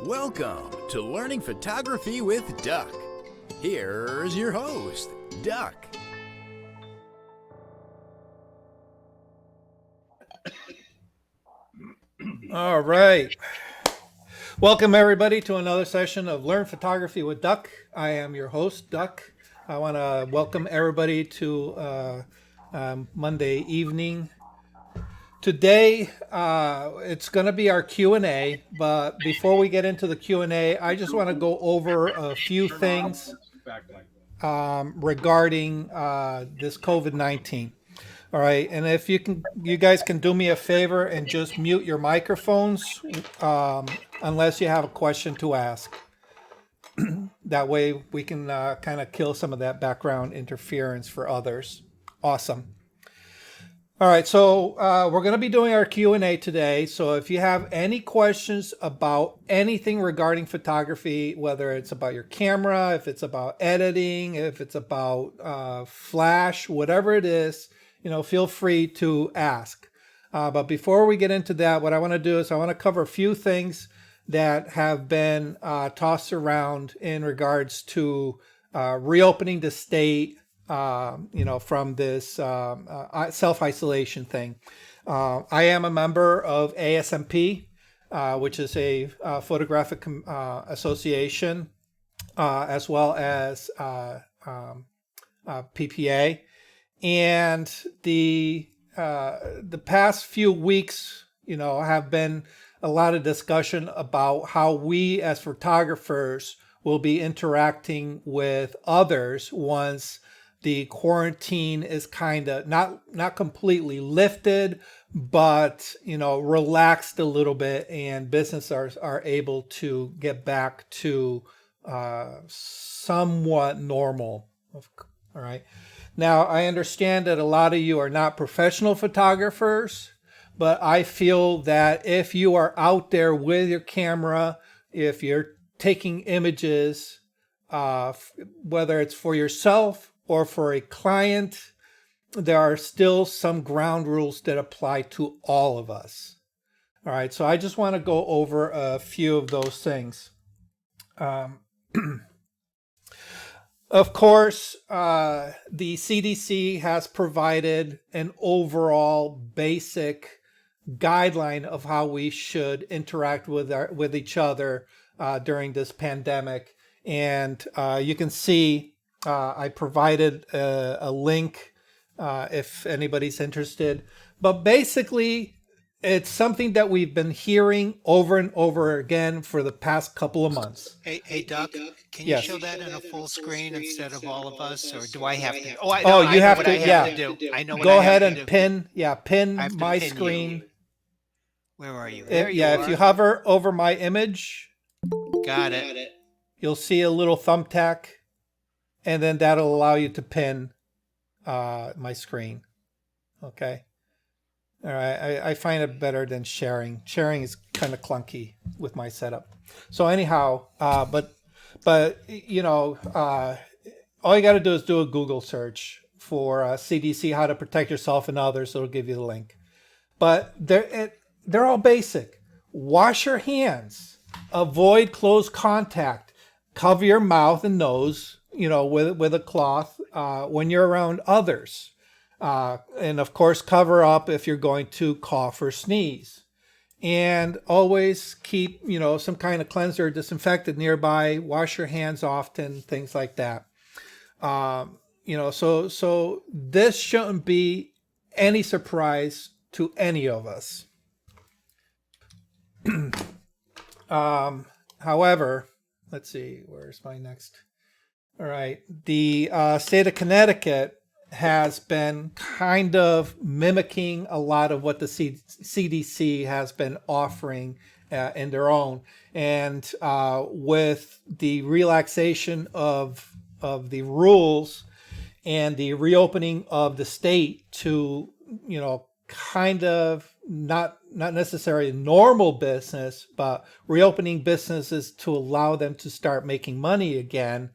Welcome to Learning Photography with Duck. Here's your host, Duck. All right. Welcome, everybody, to another session of Learn Photography with Duck. I am your host, Duck. I want to welcome everybody to Monday evening. Today, it's going to be our Q&A, but before we get into the Q&A, I just want to go over a few things regarding this COVID-19. All right, and if you guys can do me a favor and just mute your microphones unless you have a question to ask. That way we can kind of kill some of that background interference for others. Awesome. All right, so we're going to be doing our Q&A today. So if you have any questions about anything regarding photography, whether it's about your camera, if it's about editing, if it's about flash, whatever it is, feel free to ask. But before we get into that, what I want to do is I want to cover a few things that have been tossed around in regards to reopening the state, from this self-isolation thing. I am a member of ASMP, which is a photographic association, as well as PPA. And the past few weeks, have been a lot of discussion about how we as photographers will be interacting with others once the quarantine is kind of not completely lifted, but relaxed a little bit, and businesses are able to get back to somewhat normal. All right. Now, I understand that a lot of you are not professional photographers, but I feel that if you are out there with your camera, if you're taking images, whether it's for yourself or for a client, there are still some ground rules that apply to all of us. All right, so I just want to go over a few of those things. Of course, the CDC has provided an overall basic guideline of how we interact with each other during this pandemic. And you can see I provided a link if anybody's interested. But basically, it's something that we've been hearing over and over again for the past couple of months. Hey, Doc, can you Yes. show that in a full screen instead of all of us, or do I have to? You I know have what to. I have to do. I know what Go I have ahead to and do. pin I have to my pin screen. you. Where are you? There you If you hover over my image, got it. you'll see a little thumbtack, and then that'll allow you to pin my screen. Okay. All right. I find it better than sharing. Sharing is kind of clunky with my setup. So anyhow, but all you got to do is do a Google search for CDC, how to protect yourself and others. It'll give you the link. But they're all basic. Wash your hands. Avoid close contact. Cover your mouth and nose, with a cloth when you're around others. And of course, cover up if you're going to cough or sneeze. And always keep, some kind of cleanser or disinfectant nearby. Wash your hands often, things like that. So this shouldn't be any surprise to any of us. However, let's see, where's my next? All right. The state of Connecticut has been kind of mimicking a lot of what the CDC has been offering in their own. And with the relaxation of the rules and the reopening of the state to, kind of not necessarily normal business, but reopening businesses to allow them to start making money again,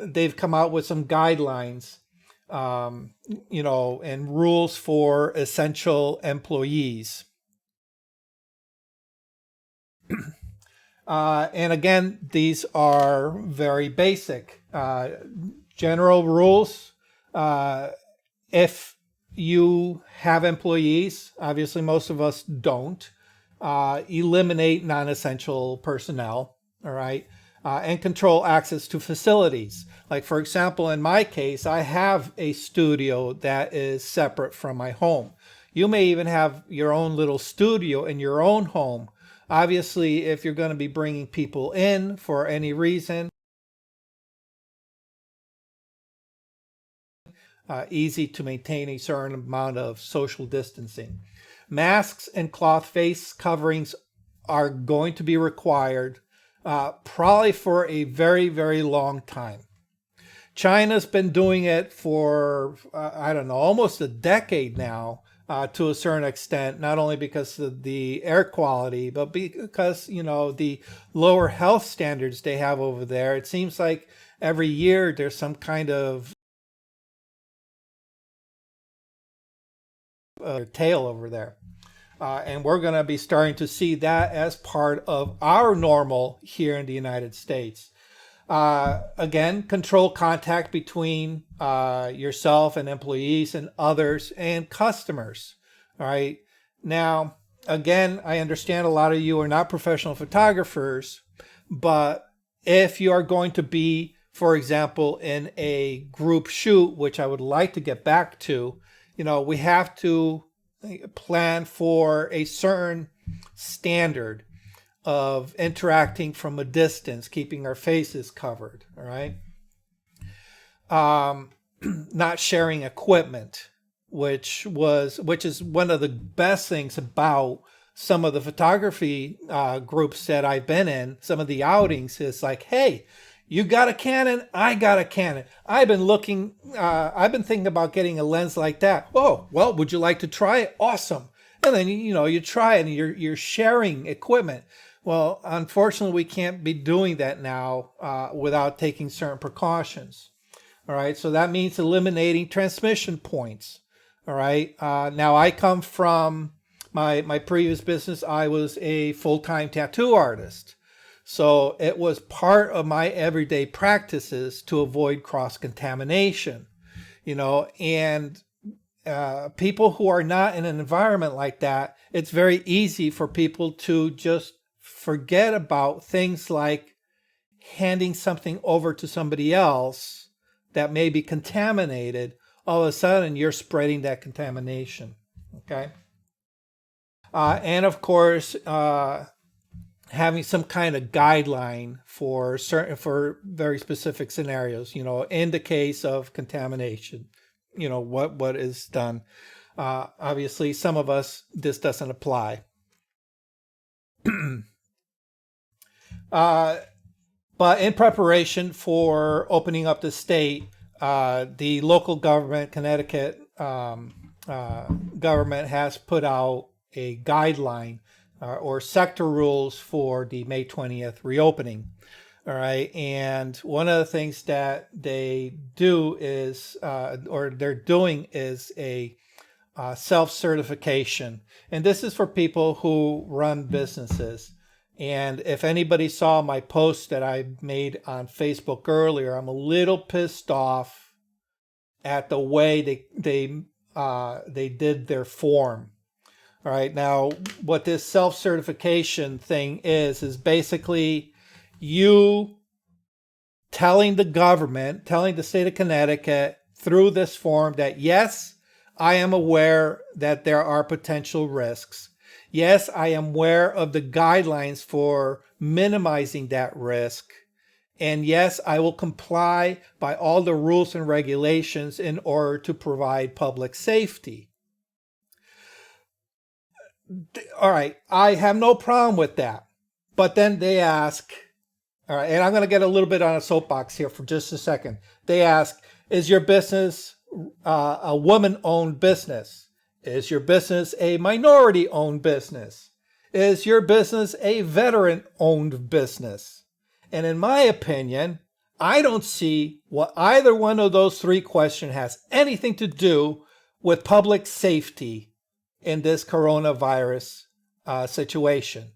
they've come out with some guidelines and rules for essential employees. And again, these are very basic general rules. If you have employees, obviously most of us don't, eliminate non-essential personnel, all right, and control access to facilities. Like, for example, in my case, I have a studio that is separate from my home. You may even have your own little studio in your own home. Obviously, if you're going to be bringing people in for any reason, easy to maintain a certain amount of social distancing. Masks and cloth face coverings are going to be required probably for a very, very long time. China's been doing it for, I don't know, almost a decade now, to a certain extent, not only because of the air quality, but because, the lower health standards they have over there. It seems like every year there's some kind of tail over there. And we're going to be starting to see that as part of our normal here in the United States. Again, control contact between yourself and employees and others and customers. All right. Now, again, I understand a lot of you are not professional photographers, but if you are going to be, for example, in a group shoot, which I would like to get back to, we have to plan for a certain standard of interacting from a distance, keeping our faces covered, all right? Not sharing equipment, which is one of the best things about some of the photography groups that I've been in, some of the outings, is like, hey, you got a Canon, I got a Canon. I've been thinking about getting a lens like that. Oh, well, would you like to try it? Awesome. And then, you try it and you're sharing equipment. Well, unfortunately, we can't be doing that now without taking certain precautions. All right. So that means eliminating transmission points. All right. Now, I come from my previous business. I was a full-time tattoo artist. So it was part of my everyday practices to avoid cross-contamination, and people who are not in an environment like that, it's very easy for people to just forget about things like handing something over to somebody else that may be contaminated. All of a sudden, you're spreading that contamination, okay? And of course, having some kind of guideline for very specific scenarios, in the case of contamination, what is done. Obviously, some of us, this doesn't apply. But in preparation for opening up the state, the local government, Connecticut government, has put out a guideline or sector rules for the May 20th reopening. All right. And one of the things that they do is, or they're doing, is a self-certification. And this is for people who run businesses. And if anybody saw my post that I made on Facebook earlier, I'm a little pissed off at the way they did their form. All right. Now, what this self-certification thing is basically you telling the government, telling the state of Connecticut through this form that, yes, I am aware that there are potential risks. Yes, I am aware of the guidelines for minimizing that risk. And yes, I will comply by all the rules and regulations in order to provide public safety. All right, I have no problem with that. But then they ask, all right, and I'm going to get a little bit on a soapbox here for just a second. They ask, is your business a woman-owned business? Is your business a minority-owned business? Is your business a veteran-owned business? And in my opinion, I don't see what either one of those three questions has anything to do with public safety in this coronavirus situation.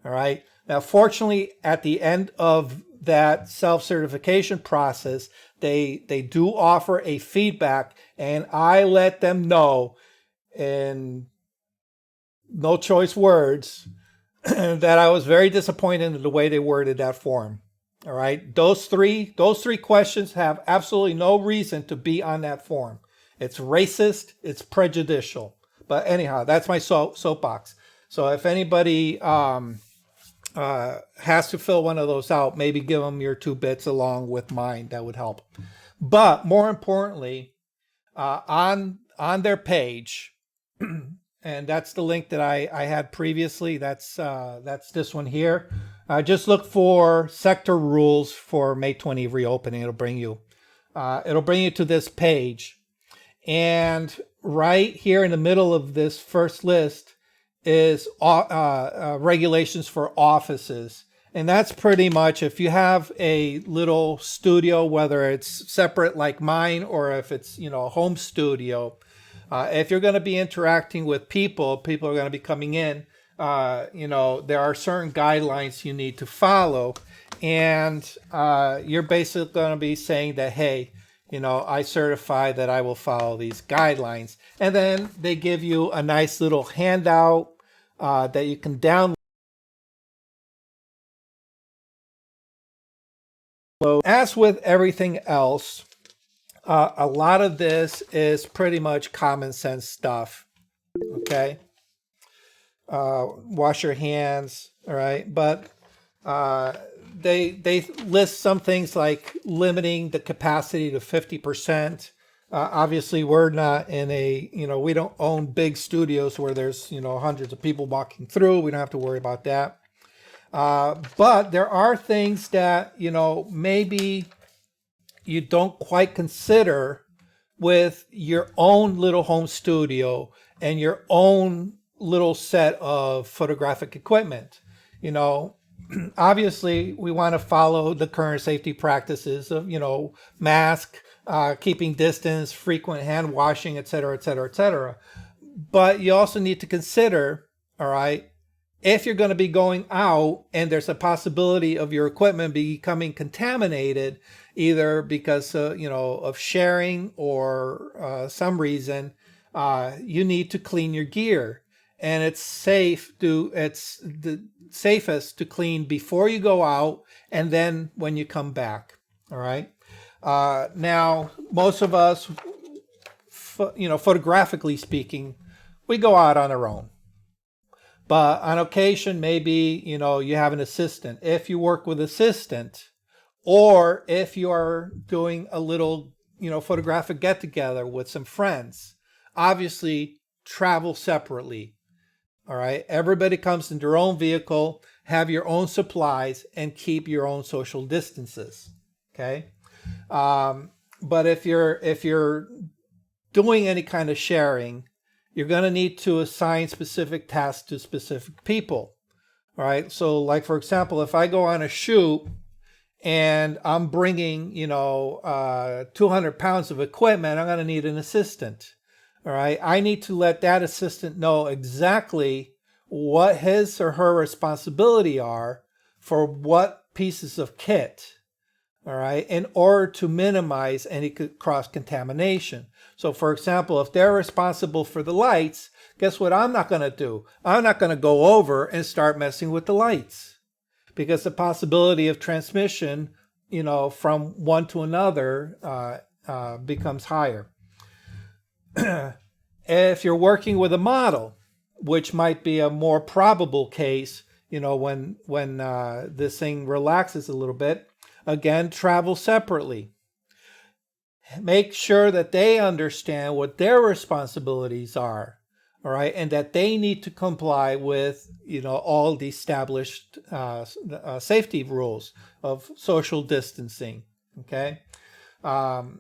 All right. Now, fortunately, at the end of that self-certification process, they do offer a feedback, and I let them know in no choice words that I was very disappointed in the way they worded that form. All right, those three questions have absolutely no reason to be on that form. It's racist, it's prejudicial. But anyhow, that's my soapbox. So if anybody has to fill one of those out, maybe give them your 2 bits along with mine. That would help. But more importantly, on their page, and that's the link that I had previously. That's this one here. Just look for sector rules for May 20 reopening. It'll bring you to this page, and right here in the middle of this first list is regulations for offices. And that's pretty much if you have a little studio, whether it's separate like mine or if it's, a home studio, if you're going to be interacting with people are going to be coming in, there are certain guidelines you need to follow. And you're basically going to be saying that, hey, I certify that I will follow these guidelines. And then they give you a nice little handout that you can download. As with everything else, a lot of this is pretty much common sense stuff. Okay. Wash your hands. All right. But they list some things like limiting the capacity to 50%. Obviously, we're not in we don't own big studios where there's, hundreds of people walking through. We don't have to worry about that. But there are things that, maybe you don't quite consider with your own little home studio and your own little set of photographic equipment. Obviously, we want to follow the current safety practices of, mask, keeping distance, frequent hand washing, et cetera, et cetera, et cetera. But you also need to consider, all right, if you're going to be going out and there's a possibility of your equipment becoming contaminated, either because of sharing or some reason, you need to clean your gear. And it's the safest to clean before you go out and then when you come back. All right. Now, most of us, photographically speaking, we go out on our own. But on occasion, maybe, you have an assistant. If you work with assistant, or if you are doing a little, photographic get-together with some friends, obviously travel separately. All right. Everybody comes in their own vehicle, have your own supplies, and keep your own social distances. Okay. But if you're doing any kind of sharing, you're going to need to assign specific tasks to specific people. All right. So like, for example, if I go on a shoot and I'm bringing, 200 pounds of equipment, I'm going to need an assistant. All right. I need to let that assistant know exactly what his or her responsibility are for what pieces of kit. All right, in order to minimize any cross-contamination. So, for example, if they're responsible for the lights, guess what I'm not going to do? I'm not going to go over and start messing with the lights, because the possibility of transmission, from one to another becomes higher. If you're working with a model, which might be a more probable case, when this thing relaxes a little bit, again, travel separately. Make sure that they understand what their responsibilities are, all right, and that they need to comply with, all the established safety rules of social distancing, okay? And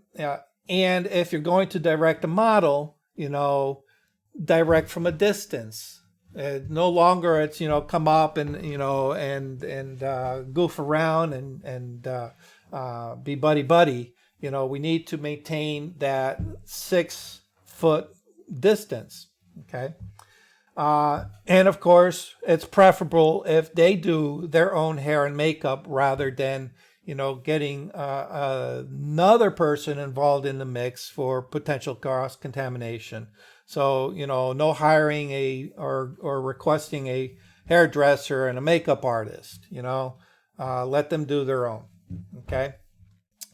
if you're going to direct a model, direct from a distance. No longer it's come up and goof around and be buddy. We need to maintain that 6 foot distance. Okay. And of course, it's preferable if they do their own hair and makeup rather than, getting another person involved in the mix for potential cross contamination. So, no hiring or requesting a hairdresser and a makeup artist, let them do their own. Okay.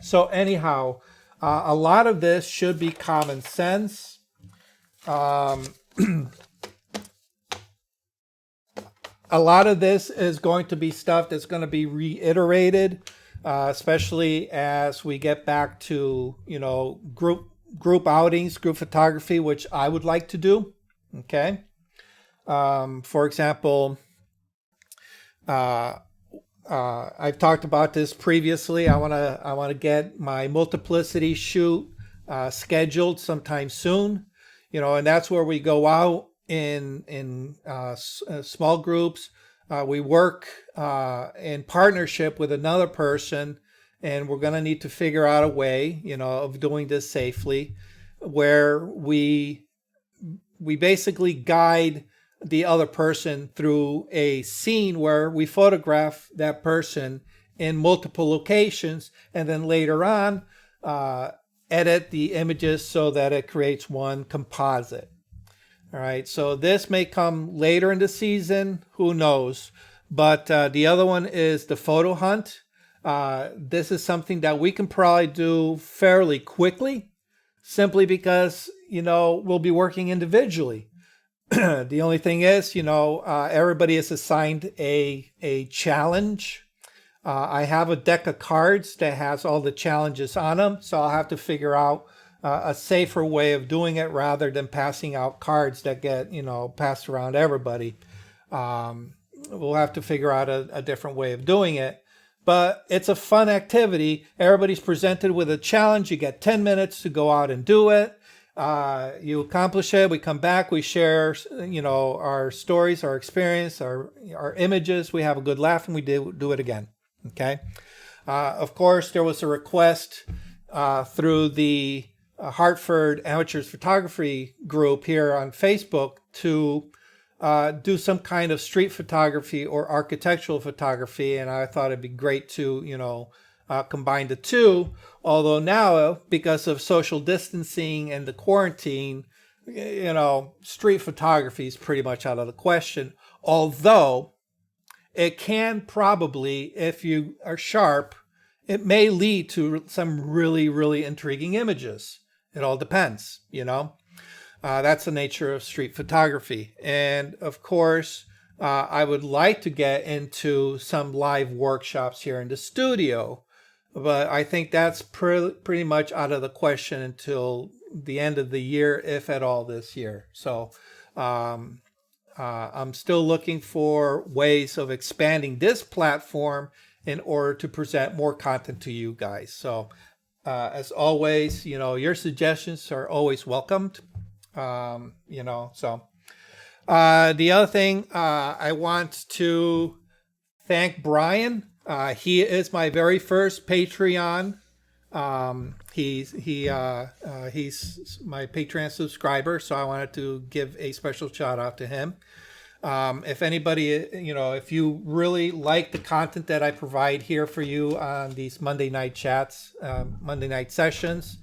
So anyhow, a lot of this should be common sense. A lot of this is going to be stuff that's going to be reiterated, especially as we get back to, group outings, group photography, which I would like to do. Okay. For example, I've talked about this previously. I want to get my multiplicity shoot scheduled sometime soon, and that's where we go out in small groups. We work in partnership with another person, and we're going to need to figure out a way, of doing this safely, where we basically guide the other person through a scene where we photograph that person in multiple locations, and then later on edit the images so that it creates one composite. All right, so this may come later in the season, who knows? But the other one is the photo hunt. This is something that we can probably do fairly quickly, simply because, we'll be working individually. The only thing is, everybody is assigned a challenge. I have a deck of cards that has all the challenges on them, so I'll have to figure out a safer way of doing it rather than passing out cards that get, passed around to everybody. We'll have to figure out a different way of doing it. But it's a fun activity. Everybody's presented with a challenge. You get 10 minutes to go out and do it. You accomplish it. We come back. We share, our stories, our experience, our images. We have a good laugh, and we do it again. Okay. Of course, there was a request through the Hartford Amateurs Photography group here on Facebook to do some kind of street photography or architectural photography, and I thought it'd be great to, combine the two. Although now, because of social distancing and the quarantine, street photography is pretty much out of the question. Although it can probably, if you are sharp, it may lead to some really, really intriguing images. It all depends, That's the nature of street photography. And of course, I would like to get into some live workshops here in the studio, but I think that's pretty much out of the question until the end of the year, if at all this year. So I'm still looking for ways of expanding this platform in order to present more content to you guys. So as always, your suggestions are always welcomed. The other thing, I want to thank Brian. He is my very first Patreon. He's my Patreon subscriber, so I wanted to give a special shout out to him. If anybody, if you really like the content that I provide here for you on these Monday night chats, Monday night sessions,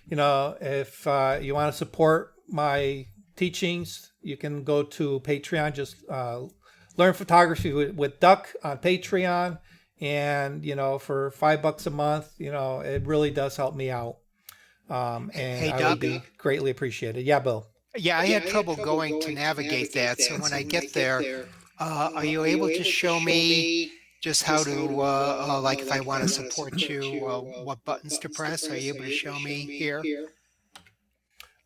if you want to support my teachings, you can go to Patreon. Just learn photography with Duck on Patreon, and for $5 a month, it really does help me out, and Hey, I would Doug. be greatly appreciated. Yeah, Bill. Yeah, I had trouble going to navigate that. So when I get there, are you able to show me just how to, like if I want to support you, what buttons to press? Are you able to show me here?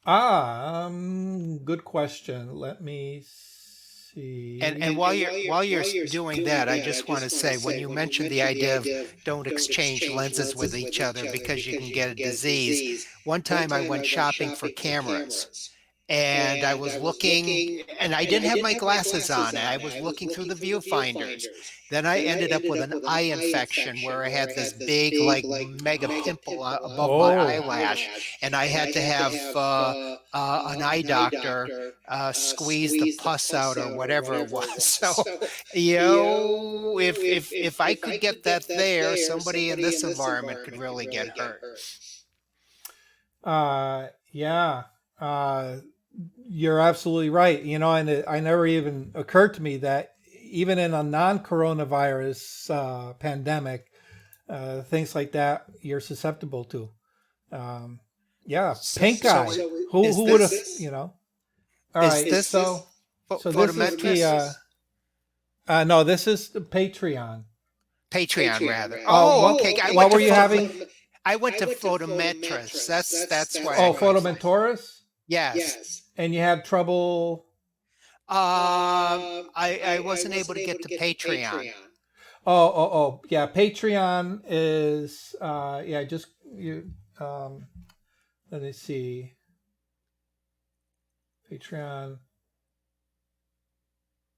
Good question. Let me see. And while you're doing that, I just want to say when you mentioned the idea of don't exchange lenses with each other because you can get a disease. One time I went shopping for cameras, and I was looking, and I didn't have my glasses on, and I was looking through the viewfinders. Then I ended up with an eye infection where I had this big, like, mega pimple above my Oh, eyelash, and I had to have an eye doctor squeeze the pus out or whatever it was. So, if I could get that there, somebody in this environment could really get hurt. yeah. You're absolutely right. And I never even occurred to me that even in a non-coronavirus pandemic, things like that you're susceptible to. Yeah, pink So eye. Who is would have? this All is right. this So this is the photometrist? no, this is the Patreon. Patreon, rather. Oh, Oh, okay. what were you having? I went to photometrist. That's why I Oh, went. Photomentoris, Yes. and you had trouble. I wasn't able to get to Patreon. Oh, yeah. Patreon is yeah. Just you. Let me see. Patreon.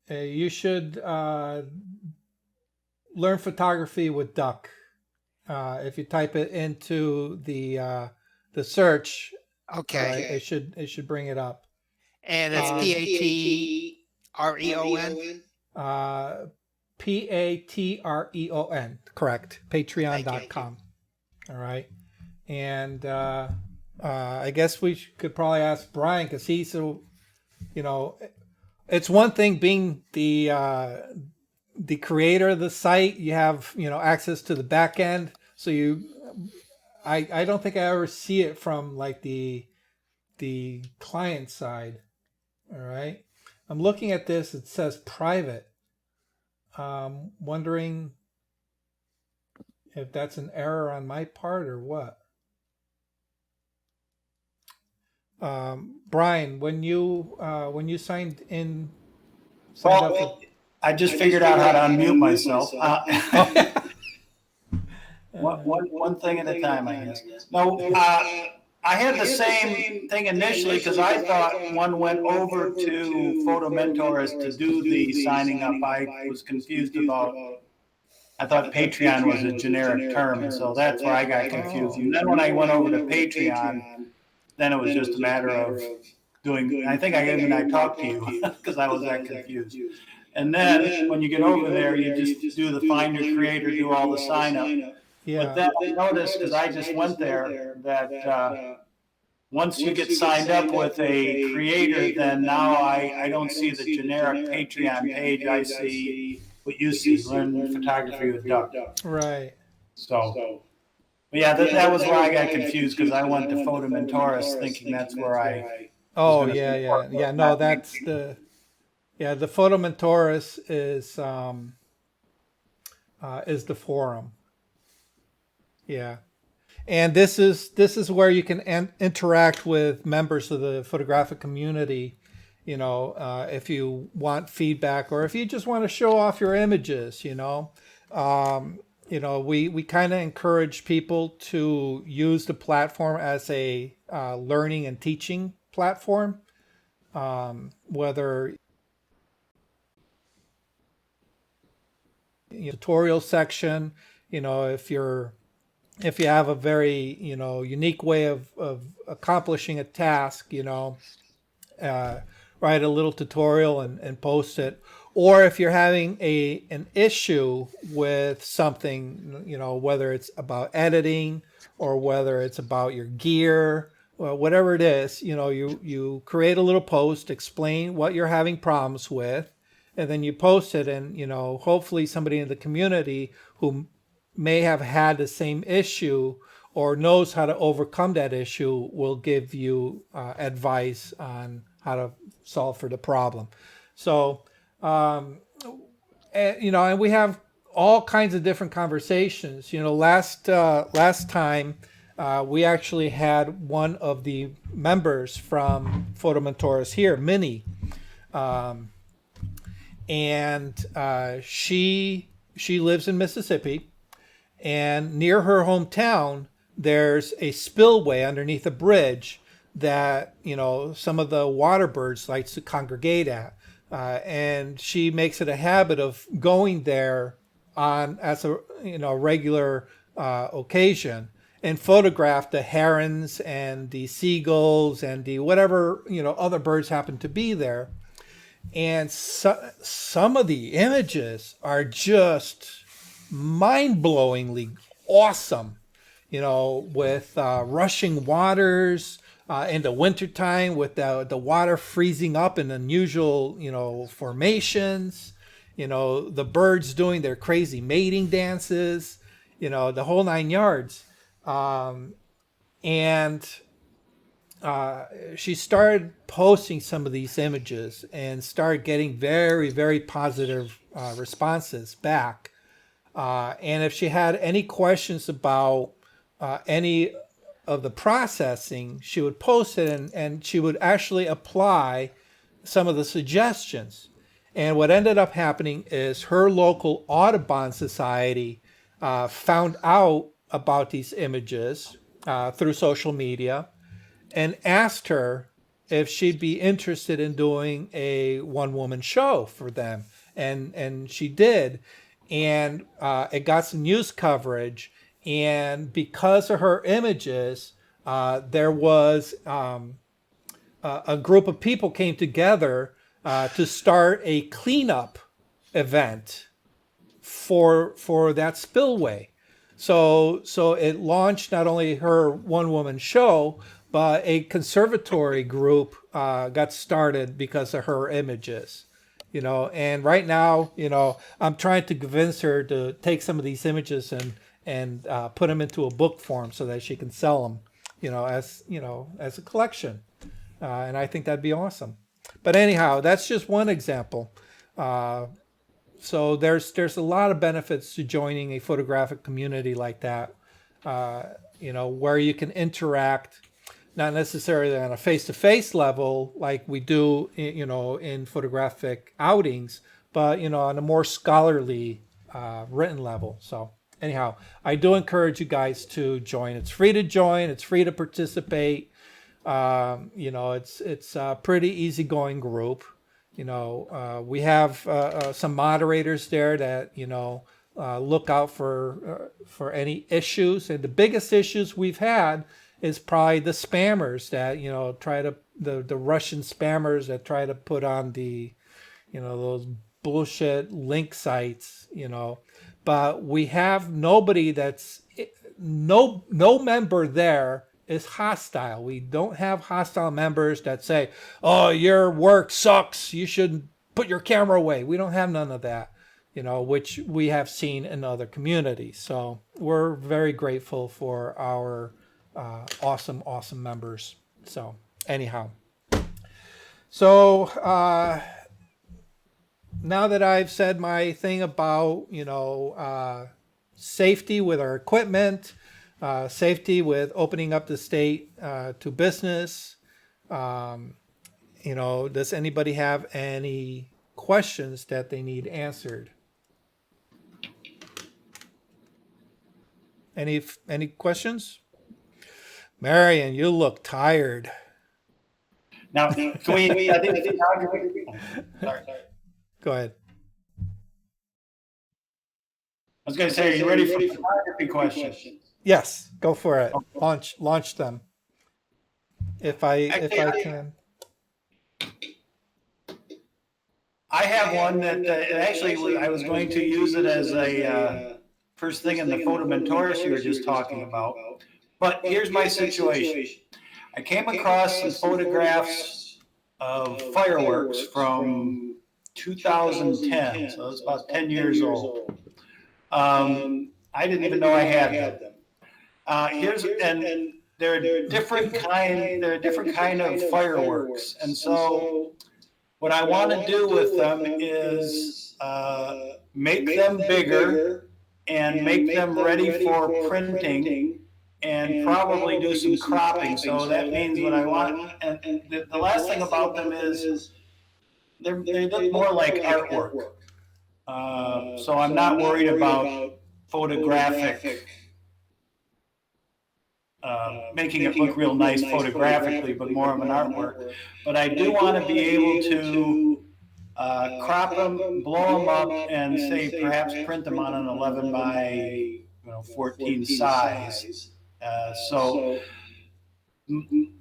You should learn photography with Duck. If you type it into the search, Okay. it should bring it up. And it's Patreon. Patreon. Correct. Patreon.com. All right. And I guess we could probably ask Brian, because he's so, it's one thing being the creator of the site. You have access to the back end, so I don't think I ever see it from like the client side. All right, I'm looking at this. It says private. Wondering if that's an error on my part or what. Brian, when you signed up for... I just figured out how to unmute myself. One thing at a time, I guess. No, I had the same thing initially because I thought one went over to Photomentors to do the signing up. I was confused about. I thought Patreon was a generic term, and so that's where I got confused. And then when I went over to Patreon, then it was just a matter of doing. I think I talked to you because I was that confused. And then when you get over there, you just do the find your creator, do all the sign up. Yeah. But then I noticed, because I just went there, that once you get signed up with a creator, then now I don't see the generic Patreon page. I see what you see, Learn Photography with Duck. Right. So, but yeah, that was where I got confused, because I went to Photomentoris thinking that's where I... Oh, yeah. No, that's the... Yeah, the Photomentoris is the forum. Yeah, and this is where you can interact with members of the photographic community. If you want feedback, or if you just want to show off your images. We kind of encourage people to use the platform as a learning and teaching platform, whether tutorial section, if you have a very unique way of accomplishing a task, write a little tutorial and post it. Or if you're having an issue with something, whether it's about editing or whether it's about your gear, or whatever it is, you create a little post, explain what you're having problems with, and then you post it, and hopefully somebody in the community who may have had the same issue or knows how to overcome that issue will give you advice on how to solve for the problem. So, and we have all kinds of different conversations. Last time we actually had one of the members from Photomentoris here, Minnie. And she lives in Mississippi, and near her hometown there's a spillway underneath a bridge that, some of the water birds likes to congregate at. And she makes it a habit of going there as a regular occasion, and photograph the herons and the seagulls and the whatever other birds happen to be there. And some of the images are just mind-blowingly awesome, with rushing waters in the wintertime, with the water freezing up in unusual, formations, the birds doing their crazy mating dances, the whole 9 yards. And she started posting some of these images and started getting very, very positive responses back. And if she had any questions about any of the processing, she would post it, and she would actually apply some of the suggestions. And what ended up happening is her local Audubon Society found out about these images through social media and asked her if she'd be interested in doing a one-woman show for them. And she did. And it got some news coverage. And because of her images, there was a group of people came together to start a cleanup event for that spillway. So it launched not only her one-woman show, but a conservatory group got started because of her images. And right now, I'm trying to convince her to take some of these images and put them into a book form so that she can sell them, as a collection. And I think that'd be awesome. But anyhow, that's just one example. So there's a lot of benefits to joining a photographic community like that, where you can interact, not necessarily on a face-to-face level like we do, in photographic outings, but, on a more scholarly written level. So anyhow, I do encourage you guys to join. It's free to join. It's free to participate. It's a pretty easygoing group. We have some moderators there that, look out for any issues. And the biggest issues we've had is probably the spammers that, try to, the Russian spammers that try to put on the, those bullshit link sites, but we have nobody no member there is hostile. We don't have hostile members that say, oh, your work sucks, you should put your camera away. We don't have none of that, which we have seen in other communities. So we're very grateful for our awesome members. So anyhow, now that I've said my thing about safety with our equipment, safety with opening up the state to business, does anybody have any questions that they need answered? Any questions? Marion, you look tired. Now, can we, I think, sorry. Go ahead. I was going to say, are you ready for photography questions? Yes, go for it. Launch them. If I can. I have one that actually I was going to use it as a first thing in the photomentors you were just talking about. But here's my situation. I came across some photographs of fireworks from 2010, so it's about 10 years old. I didn't even know I had them. And they're a different kind of fireworks, and so what I want to do with them is make them bigger and make them ready for printing, and probably do some cropping. So that means what I want, and the last thing about them is they look more like artwork. So I'm not worried about photographic making it look real nice photographically, but more of an artwork. But I do want to be able to crop them, blow them up, and say perhaps print them on an 11 by 14 size. So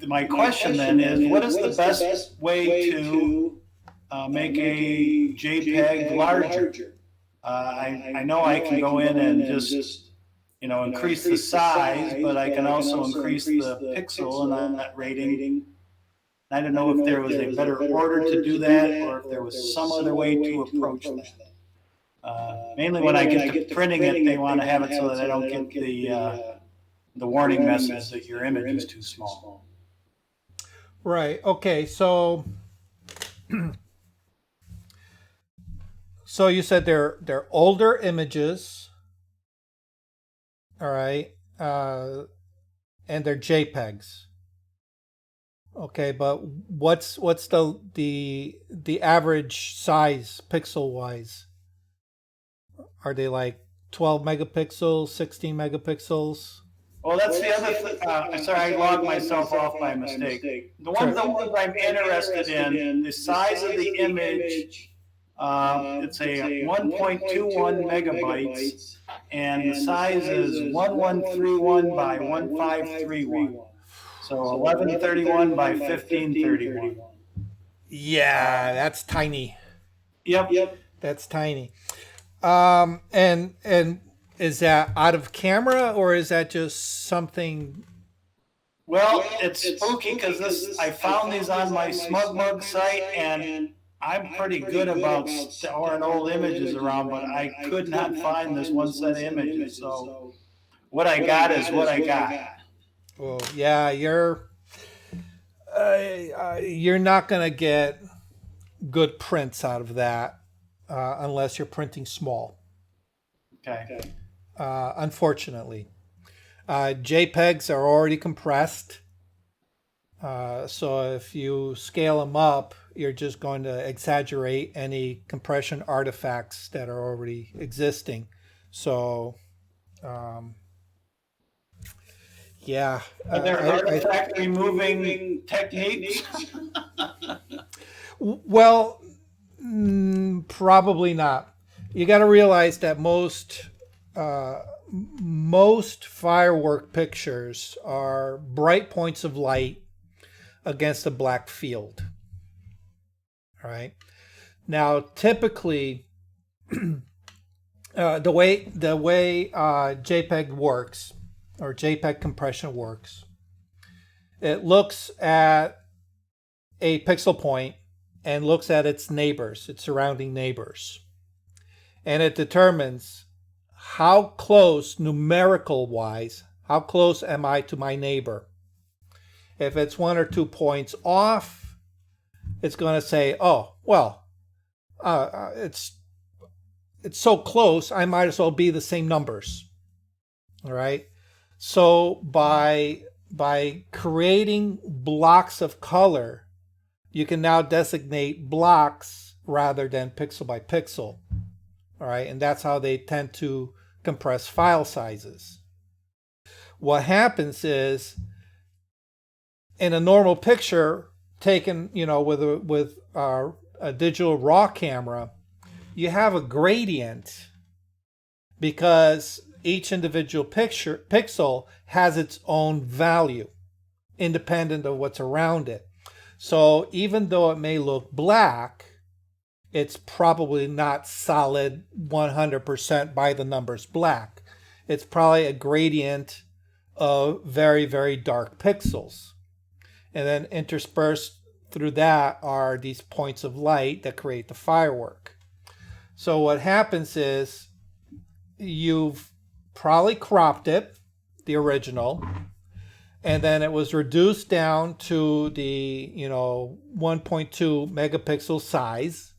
my question then is, what is the best way to make a JPEG larger? I know I can go in and just increase the size, but I can also increase the pixel and that rating. I don't know if there was a better order to do that, or if there was some other way to approach that. Mainly when I get to printing it, they want to have it so that I don't get the warning message that your image is too small. Right. Okay. So, so you said they're older images. All right. And they're JPEGs. Okay, but what's the average size pixel wise? Are they like 12 megapixels, 16 megapixels? Well, that's the other thing. Sorry, I logged myself off by mistake. The ones I'm interested in, the size of the image, it's a 1.21 megabytes, and the size is 1131 by 1531. So 1131 by 1531. Yeah, that's tiny. Yep. That's tiny. And is that out of camera, or is that just something? Well, it's spooky because I found these on my SmugMug site, and I'm pretty good about storing old images around, but I could not find this one set of images. So what I got is what I got. Well, yeah, you're not gonna get good prints out of that unless you're printing small. Okay. Unfortunately, JPEGs are already compressed, so if you scale them up, you're just going to exaggerate any compression artifacts that are already existing. So. Yeah. Are there artifact removing techniques? Well, probably not. You got to realize that most firework pictures are bright points of light against a black field. All right. Now, typically, the way JPEG works, or JPEG compression works, it looks at a pixel point and looks at its neighbors, its surrounding neighbors. And it determines how close, numerical wise, how close am I to my neighbor. If it's 1 or 2 points off, it's going to say, oh, well, it's so close, I might as well be the same numbers. All right. So by creating blocks of color, you can now designate blocks rather than pixel by pixel. All right, and that's how they tend to compress file sizes. What happens is, in a normal picture taken, with a digital raw camera, you have a gradient because each individual pixel has its own value, independent of what's around it. So even though it may look black, it's probably not solid 100% by the numbers black. It's probably a gradient of very, very dark pixels. And then interspersed through that are these points of light that create the firework. So what happens is, you've probably cropped it, the original, and then it was reduced down to the 1.2 megapixel size,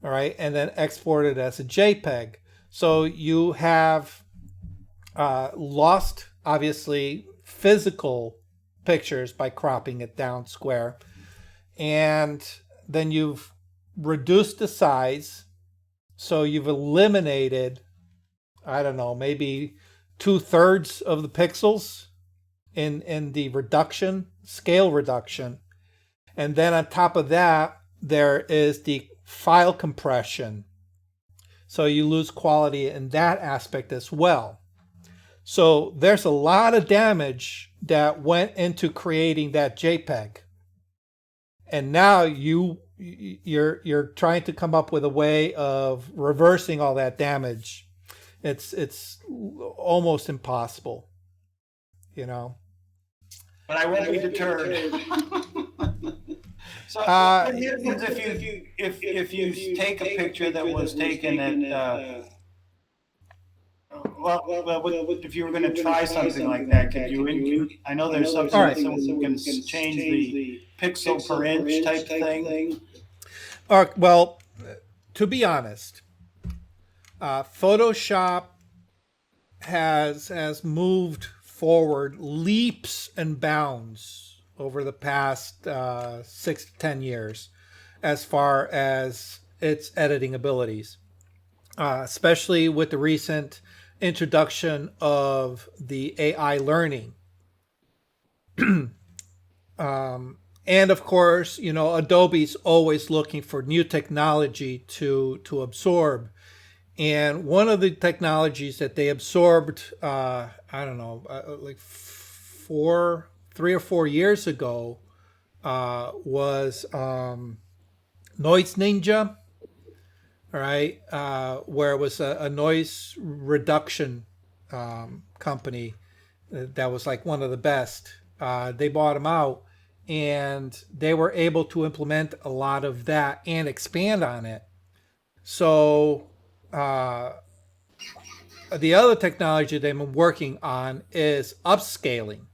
all right, and then exported as a JPEG. So you have lost, obviously, physical pictures by cropping it down square, and then you've reduced the size, so you've eliminated, I don't know, maybe 2/3 of the pixels in the reduction, scale reduction. And then on top of that, there is the file compression. So you lose quality in that aspect as well. So there's a lot of damage that went into creating that JPEG. And now you're trying to come up with a way of reversing all that damage. It's almost impossible, you know. But I won't be deterred. So what happens if you take a picture that was taken at if you were going to try something like that, could you? I know there's something that someone can change the pixel per inch type thing. Well, to be honest, Photoshop has moved forward leaps and bounds over the past 6 to 10 years as far as its editing abilities, especially with the recent introduction of the AI learning. And of course, you know, Adobe's always looking for new technology to absorb. And one of the technologies that they absorbed, I don't know, like 3 or 4 years ago, was Noise Ninja, all right, where it was a noise reduction company that was like one of the best. They bought them out, and they were able to implement a lot of that and expand on it. So the other technology they've been working on is upscaling.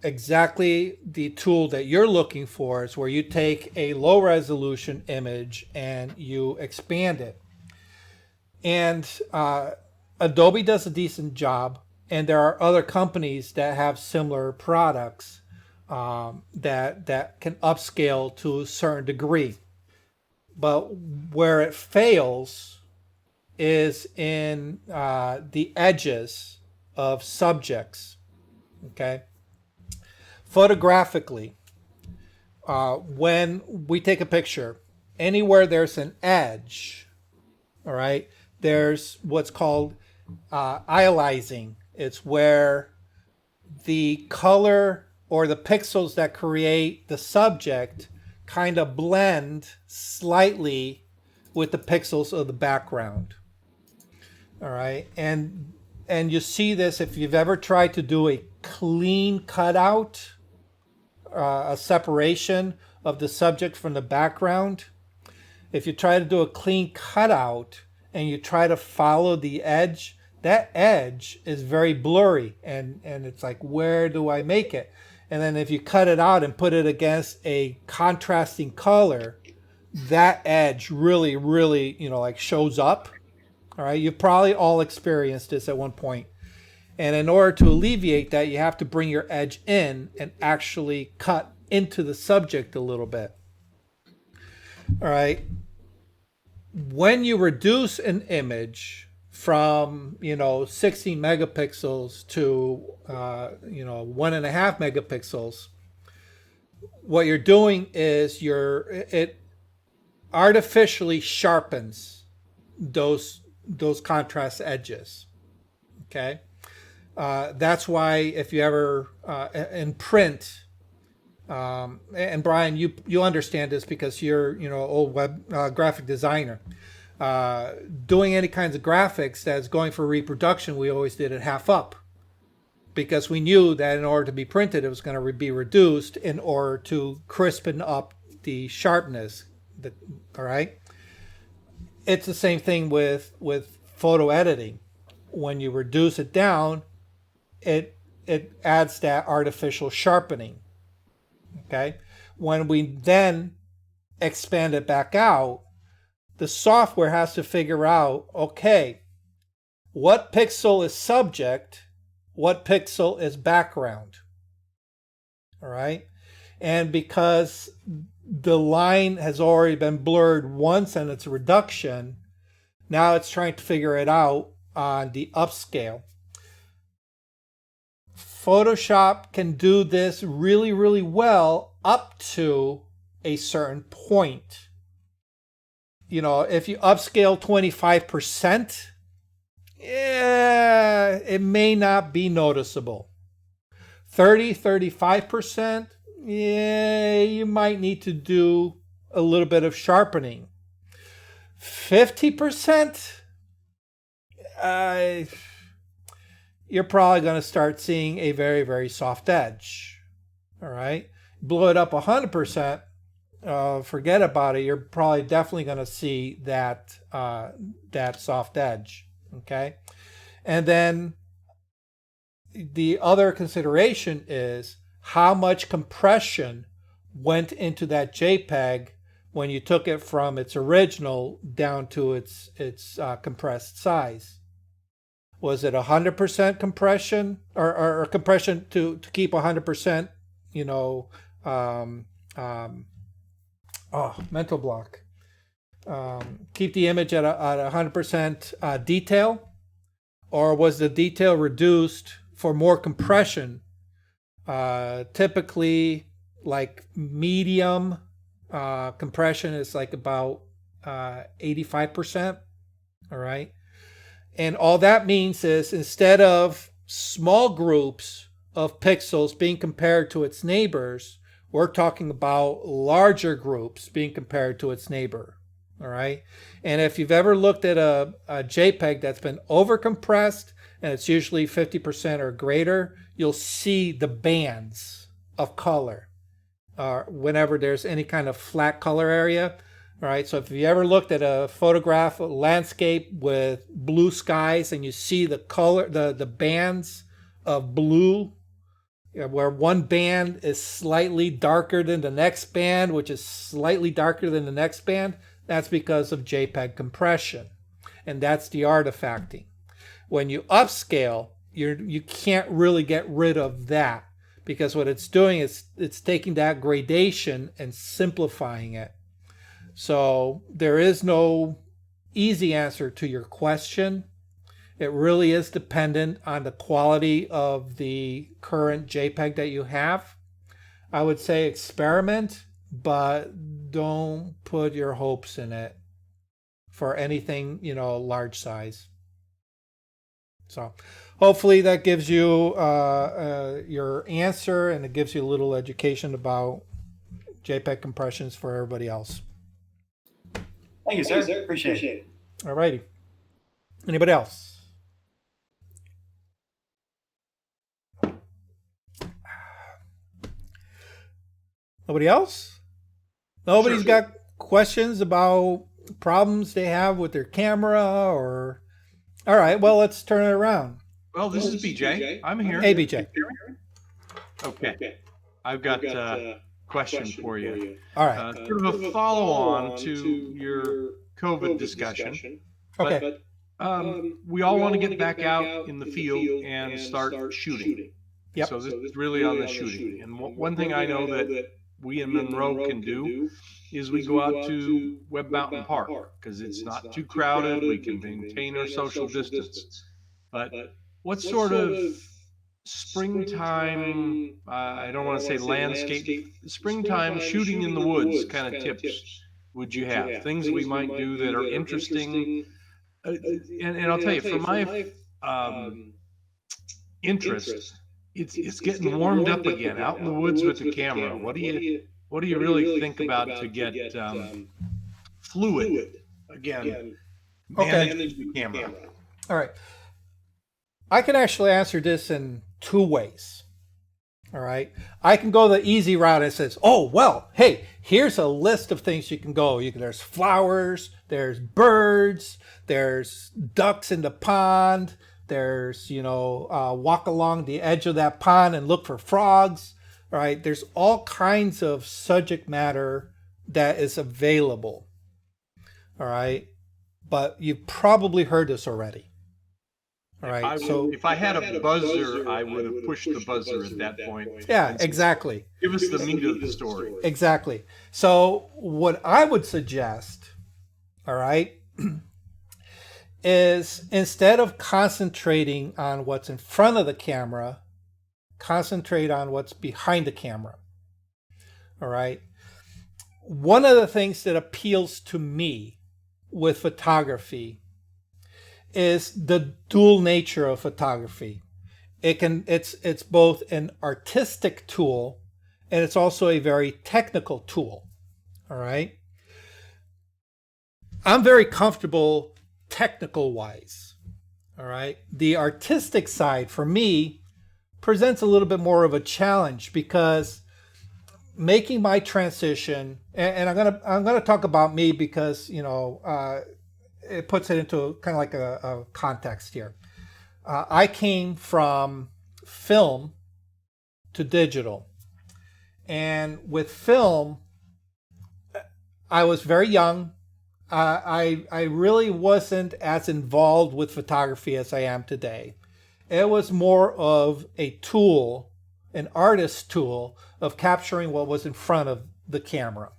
Exactly the tool that you're looking for is where you take a low resolution image and you expand it. And Adobe does a decent job, and there are other companies that have similar products that can upscale to a certain degree. But where it fails is in the edges of subjects. Okay. Photographically, when we take a picture, anywhere there's an edge, all right, there's what's called aliasing. It's where the color or the pixels that create the subject kind of blend slightly with the pixels of the background. All right, and you see this if you've ever tried to do a clean cutout, a separation of the subject from the background. If you try to do a clean cutout and you try to follow the edge, that edge is very blurry, and it's like, where do I make it? And then if you cut it out and put it against a contrasting color, that edge really, really, you know, like shows up. All right, you've probably all experienced this at one point. And in order to alleviate that, you have to bring your edge in and actually cut into the subject a little bit. All right. When you reduce an image from, 16 megapixels to, 1.5 megapixels, what you're doing is it artificially sharpens those contrast edges. Okay. That's why if you ever in print, and Brian, you understand this because you're old web graphic designer. Doing any kinds of graphics that's going for reproduction, we always did it half up, because we knew that in order to be printed, it was going to be reduced in order to crispen up the sharpness. All right. It's the same thing with photo editing. When you reduce it down, it adds that artificial sharpening. Okay. When we then expand it back out, the software has to figure out, okay, what pixel is subject, what pixel is background. All right. And because the line has already been blurred once in its reduction, now it's trying to figure it out on the upscale. Photoshop can do this really, really well up to a certain point. You know, if you upscale 25%, yeah, it may not be noticeable. 35%, yeah, you might need to do a little bit of sharpening. 50%, you're probably going to start seeing a very, very soft edge. All right. Blow it up 100%, forget about it. You're probably definitely going to see that, that soft edge. Okay. And then the other consideration is how much compression went into that JPEG when you took it from its original down to its compressed size. Was it 100% compression or compression to keep 100%, you know, mental block. Keep the image at 100% detail, or was the detail reduced for more compression? Typically, like medium compression is like about 85%. All right. And all that means is instead of small groups of pixels being compared to its neighbors, we're talking about larger groups being compared to its neighbor. All right. And if you've ever looked at a JPEG that's been overcompressed, and it's usually 50% or greater, you'll see the bands of color whenever there's any kind of flat color area. All right, so if you ever looked at a photograph, a landscape with blue skies, and you see the color, the bands of blue, where one band is slightly darker than the next band, which is slightly darker than the next band, that's because of JPEG compression. And that's the artifacting. When you upscale, you can't really get rid of that, because what it's doing is it's taking that gradation and simplifying it. So there is no easy answer to your question. It really is dependent on the quality of the current JPEG that you have. I would say experiment, but don't put your hopes in it for anything, you know, large size. So hopefully that gives you your answer, and it gives you a little education about JPEG compressions for everybody else. Thank you, sir. Appreciate it. All righty. Anybody else? Nobody else? Nobody's got questions about problems they have with their camera or... All right, well, let's turn it around. Well, this is BJ. I'm here. Hey, BJ. Okay. I've got a question for you. All right. Sort of a follow-on to your COVID discussion. Okay. But we all want to get back out in the field and start shooting. Yep. So this is really on the shooting. And one thing I know that we in Monroe can do is we go out to Web Mountain Park because it's not too crowded. We can maintain our social distance. But what sort of springtime, I don't want to say landscape, springtime shooting in the woods kind of tips would you have? Things we might do that are interesting. And I'll tell you, for my interest, it's getting warmed up again out in the woods with the camera. What do you really think about to get fluid again? Manage the camera. All right. I can actually answer this in two ways. All right. I can go the easy route and says, oh, well, hey, here's a list of things you can go. There's flowers, there's birds, there's ducks in the pond, there's, walk along the edge of that pond and look for frogs. All right. There's all kinds of subject matter that is available. All right. But you've probably heard this already. All right. So if I had a buzzer, I would have pushed the buzzer at that point. Yeah, exactly. Give us the meat of the story. Exactly. So what I would suggest, all right, is instead of concentrating on what's in front of the camera, concentrate on what's behind the camera. All right. One of the things that appeals to me with photography is the dual nature of photography. It's both an artistic tool and it's also a very technical tool. All right. I'm very comfortable technical wise. All right. The artistic side for me presents a little bit more of a challenge because making my transition, and I'm gonna talk about me because it puts it into kind of like a context here. I came from film to digital, and with film, I was very young. I really wasn't as involved with photography as I am today. It was more of a tool, an artist's tool of capturing what was in front of the camera.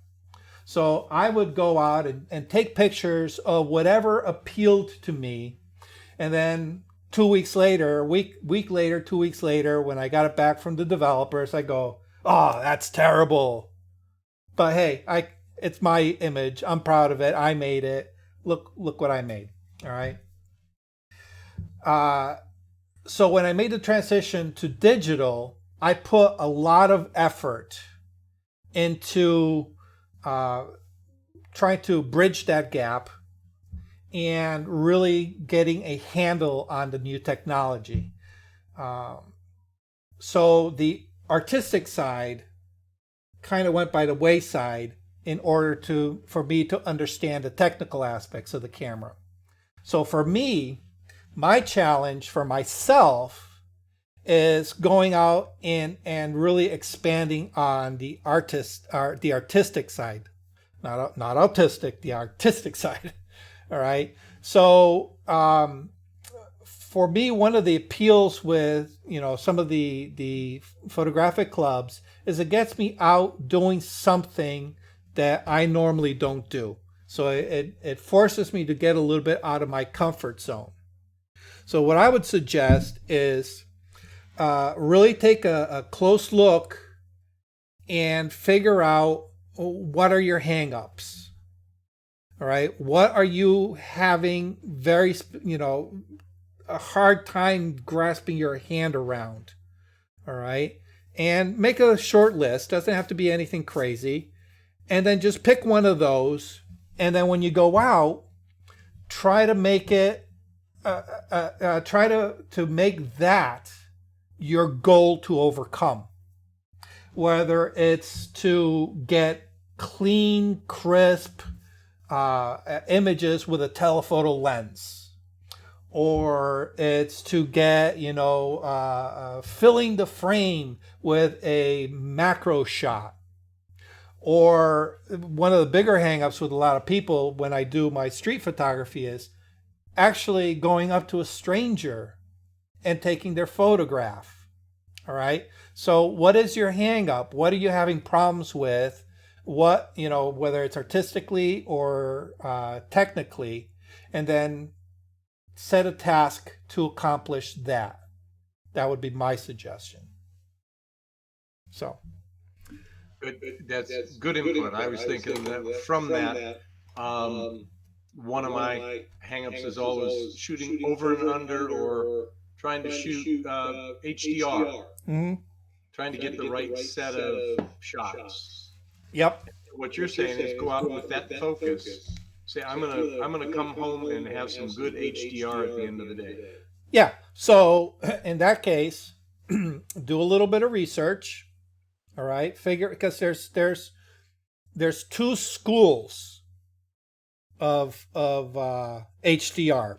So I would go out and take pictures of whatever appealed to me. And then 2 weeks later, week later, 2 weeks later, when I got it back from the developers, I go, oh, that's terrible. But hey, it's my image. I'm proud of it. I made it. Look what I made. All right. So when I made the transition to digital, I put a lot of effort into trying to bridge that gap and really getting a handle on the new technology. So the artistic side kind of went by the wayside in order for me to understand the technical aspects of the camera. So for me, my challenge for myself is going out and really expanding on the artistic side, not autistic, the artistic side. All right. So for me, one of the appeals with some of the photographic clubs is it gets me out doing something that I normally don't do. So it forces me to get a little bit out of my comfort zone. So what I would suggest is really take a close look and figure out what are your hang-ups. All right. What are you having a hard time grasping your hand around? All right. And make a short list. Doesn't have to be anything crazy. And then just pick one of those. And then when you go out, try to make it, try to make that your goal to overcome. Whether it's to get clean, crisp images with a telephoto lens, or it's to get filling the frame with a macro shot, or one of the bigger hangups with a lot of people when I do my street photography is actually going up to a stranger and taking their photograph. All right. So what is your hang up? What are you having problems with? What, whether it's artistically or technically, and then set a task to accomplish that. That would be my suggestion. So. Good. That's good input. I was thinking that from that, one of my hangups is always shooting over and under or trying to shoot HDR. Mm-hmm. Trying to get the right set of shots. Yep. What you're saying is go out with that focus. Say, I'm gonna come home and have some good HDR at the end of the day. Yeah. So in that case, do a little bit of research. All right. Because there's two schools of HDR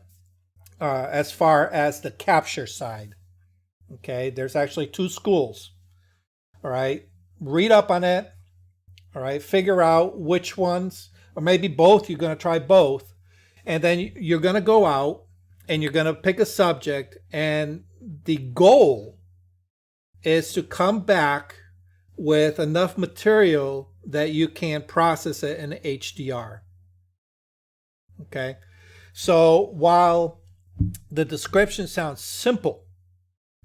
as far as the capture side. Okay. There's actually two schools. All right. Read up on it. All right. Figure out which ones, or maybe both. You're going to try both. And then you're going to go out and you're going to pick a subject. And the goal is to come back with enough material that you can process it in HDR. Okay. So while the description sounds simple,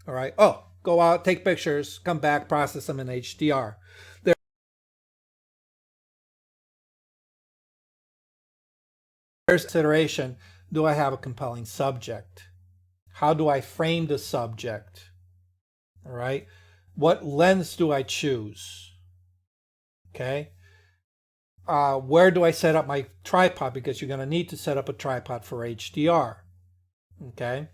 all right. Oh, go out, take pictures, come back, process them in HDR. There's consideration. Do I have a compelling subject? How do I frame the subject? All right. What lens do I choose? Okay. Where do I set up my tripod? Because you're going to need to set up a tripod for HDR. Okay.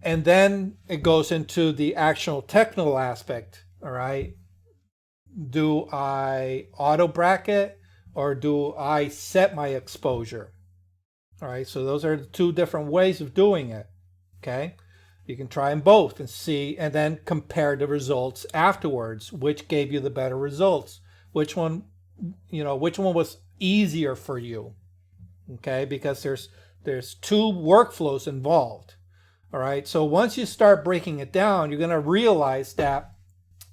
And then it goes into the actual technical aspect. All right. Do I auto bracket or do I set my exposure? All right. So those are the two different ways of doing it. Okay. You can try them both and see, and then compare the results afterwards. Which gave you the better results? Which one was easier for you? Okay, because there's two workflows involved. All right, so once you start breaking it down, you're going to realize that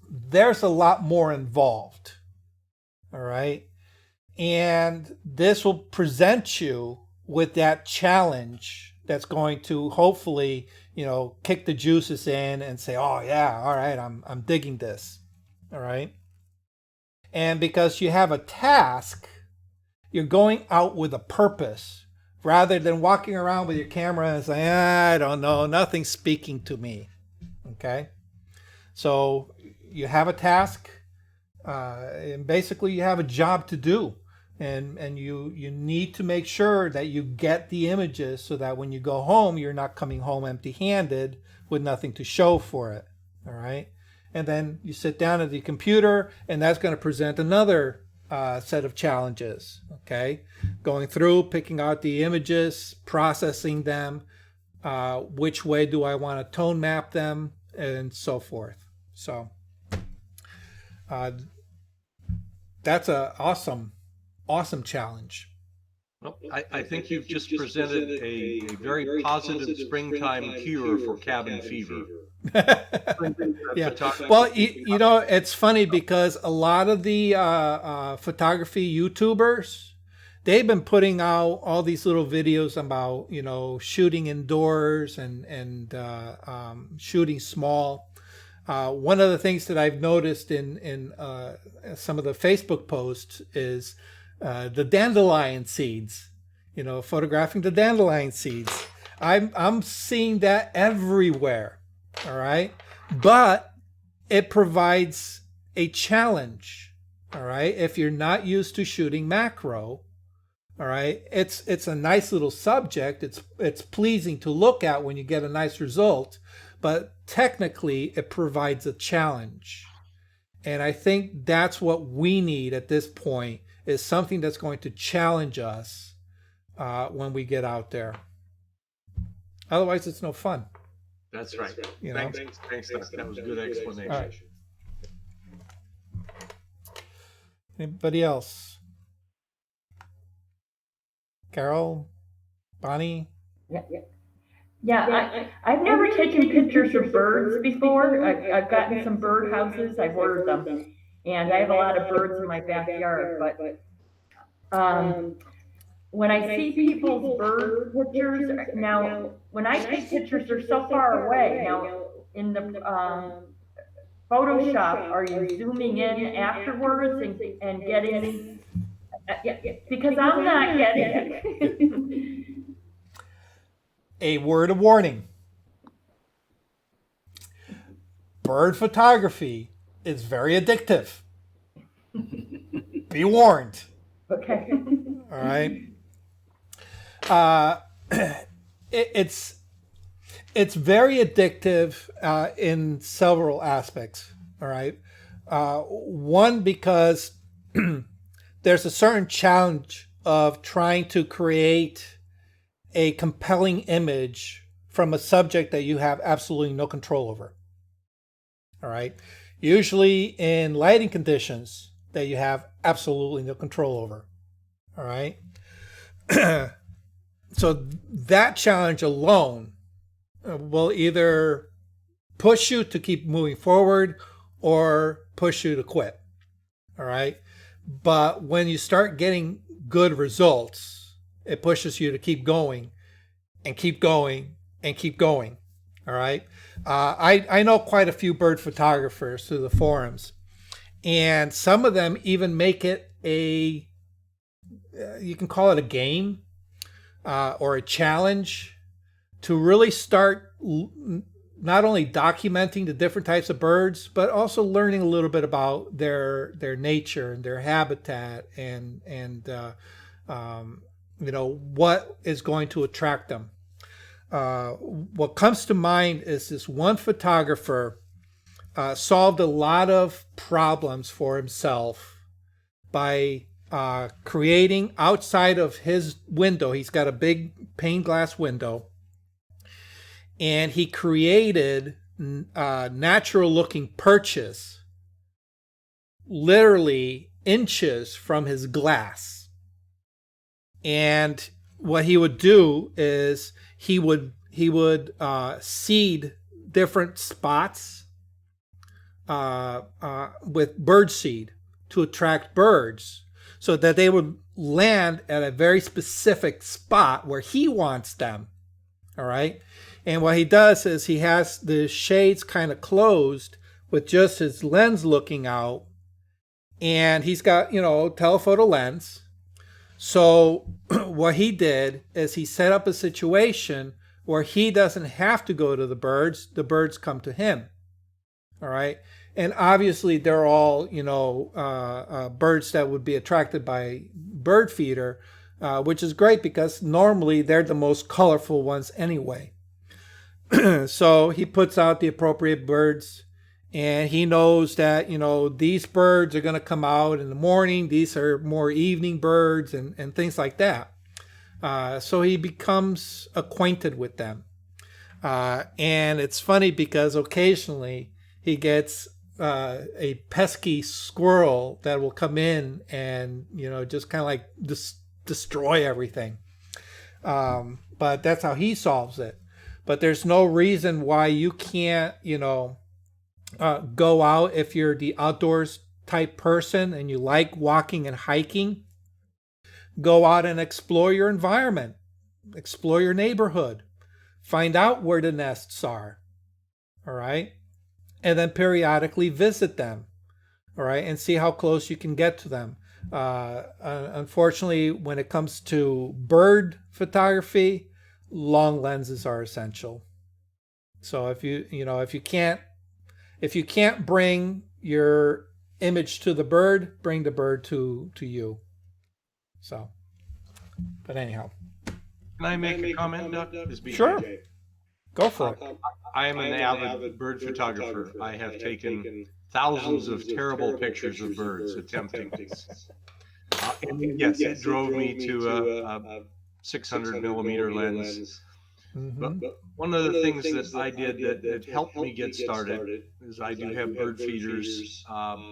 there's a lot more involved. All right, and this will present you with that challenge that's going to hopefully, kick the juices in and say, oh yeah, all right, I'm digging this. All right. And because you have a task, you're going out with a purpose rather than walking around with your camera and saying, I don't know, nothing's speaking to me. Okay. So you have a task, and basically you have a job to do. And you need to make sure that you get the images so that when you go home, you're not coming home empty-handed with nothing to show for it. All right. And then you sit down at the computer, and that's going to present another set of challenges. Okay. Going through, picking out the images, processing them, which way do I want to tone map them, and so forth. So that's an awesome challenge. Well, I think you've just presented a very positive springtime cure for cabin fever. Yeah. Well, it's funny because a lot of the photography YouTubers, they've been putting out all these little videos about, shooting indoors and shooting small. One of the things that I've noticed in some of the Facebook posts is the dandelion seeds, photographing the dandelion seeds. I'm seeing that everywhere. All right. But it provides a challenge. All right. If you're not used to shooting macro, all right, it's a nice little subject. It's pleasing to look at when you get a nice result, but technically it provides a challenge. And I think that's what we need at this point, is something that's going to challenge us when we get out there. Otherwise, it's no fun. That's right. Thanks, Doc. That was a good explanation. All right. Anybody else? Carol? Bonnie? Yeah, I've never taken pictures of birds before. I've gotten some bird houses. I've ordered them. And I have a lot of birds in my backyard. But when I see people's bird pictures, now, when I take pictures, they're so far away. Now, in the Photoshop, are you zooming in afterwards and getting, because I'm not getting it. A word of warning. Bird photography is very addictive. Be warned. Okay. All right. It's very addictive in several aspects. All right. One, because there's a certain challenge of trying to create a compelling image from a subject that you have absolutely no control over. All right. Usually in lighting conditions that you have absolutely no control over. All right. So that challenge alone will either push you to keep moving forward or push you to quit. All right. But when you start getting good results, it pushes you to keep going and keep going and keep going. All right. I know quite a few bird photographers through the forums, and some of them even make it you can call it a game or a challenge to really start not only documenting the different types of birds, but also learning a little bit about their nature and their habitat and what is going to attract them. What comes to mind is this one photographer solved a lot of problems for himself by creating outside of his window. He's got a big pane glass window, and he created natural looking perches literally inches from his glass. And what he would do is he would seed different spots with bird seed to attract birds, so that they would land at a very specific spot where he wants them. All right. And what he does is he has the shades kind of closed with just his lens looking out. And he's got, telephoto lens. So what he did is he set up a situation where he doesn't have to go to the birds come to him. All right. And obviously they're all, birds that would be attracted by bird feeder, which is great because normally they're the most colorful ones anyway. So he puts out the appropriate birds, and he knows that, these birds are going to come out in the morning. These are more evening birds and things like that. So he becomes acquainted with them. And it's funny because occasionally he gets a pesky squirrel that will come in and, just kind of like destroy everything. But that's how he solves it. But there's no reason why you can't, go out if you're the outdoors type person and you like walking and hiking. Go out and explore your environment, explore your neighborhood, find out where the nests are. All right. And then periodically visit them. All right. And see how close you can get to them. Unfortunately, when it comes to bird photography, long lenses are essential. So if you can't bring your image to the bird, bring the bird to you. So, but anyhow. Can I make a comment, Doc? Sure. Go for it. I am an avid bird photographer. I have taken thousands of terrible pictures of birds attempting. And yes, it drove me to a 600 millimeter lens. Mm-hmm. But one of the things that I did that helped me get started is I do have bird feeders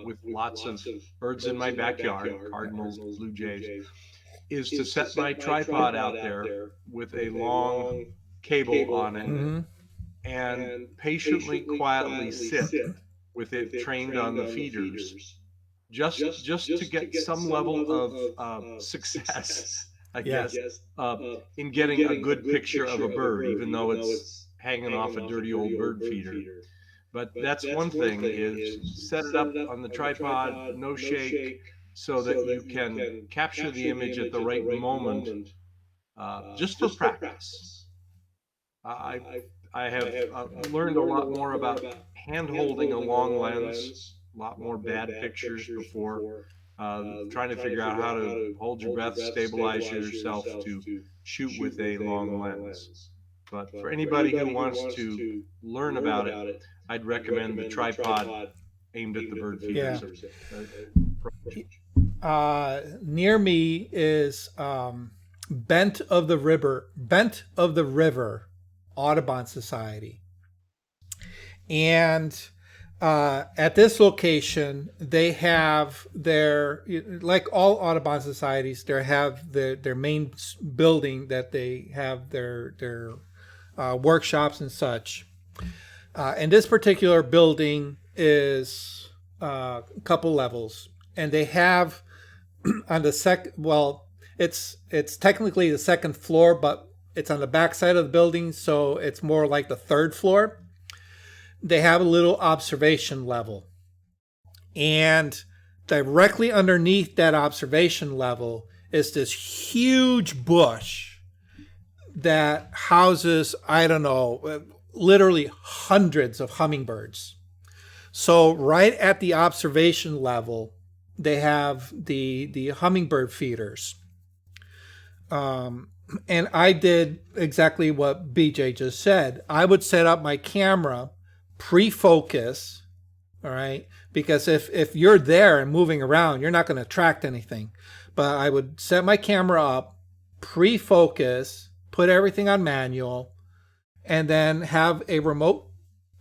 with lots of birds in my backyard, cardinals, blue jays, is to set my tripod out there with a long cable on it, Mm-hmm. and patiently, quietly sit with it trained on the feeders, just to get some level of success, I guess, in getting a good picture of a bird, even though it's hanging off a dirty old bird feeder. But that's one thing, is set it up on the tripod, no shake, so that you can capture the image at the right moment, just for practice. I have learned a lot more about hand holding a long lens, a lot more bad pictures before, trying to figure out how to hold your breath, stabilize yourself to shoot with a long lens. But for anybody who wants to learn about it, I'd recommend the tripod aimed at the bird feeders. Near me is Bent of the River Audubon Society. And at this location, they have like all Audubon societies, they have their main building that they have their workshops and such. And this particular building is a couple levels, and they have on the it's technically the second floor, but it's on the back side of the building, so it's more like the third floor. They have a little observation level. And directly underneath that observation level is this huge bush that houses, I don't know, literally hundreds of hummingbirds. So right at the observation level, they have the hummingbird feeders. And I did exactly what BJ just said. I would set up my camera pre-focus, all right? Because if you're there and moving around, you're not going to attract anything. But I would set my camera up, pre-focus, put everything on manual, and then have a remote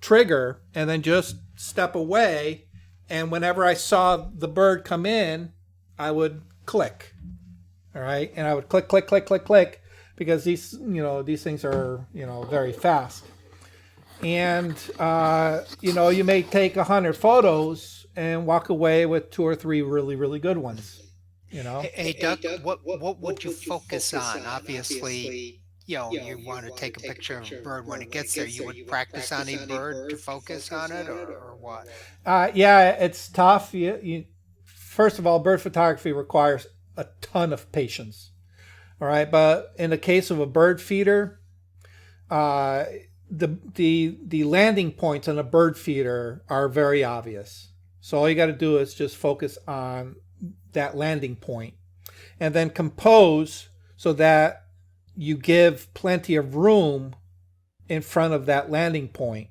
trigger, and then just step away. And whenever I saw the bird come in, I would click. All right, and I would click, click, click, click, click, because these things are, very fast. And, you may take 100 photos and walk away with 2 or 3 really, really good ones, Hey, Doug, what would you focus on? Obviously, you want to take a picture of a bird when it gets there. You would practice on a bird to focus on it, or what? Yeah, it's tough. First of all, bird photography requires a ton of patience. All right, but in the case of a bird feeder, the landing points on a bird feeder are very obvious. So all you got to do is just focus on that landing point, and then compose so that you give plenty of room in front of that landing point,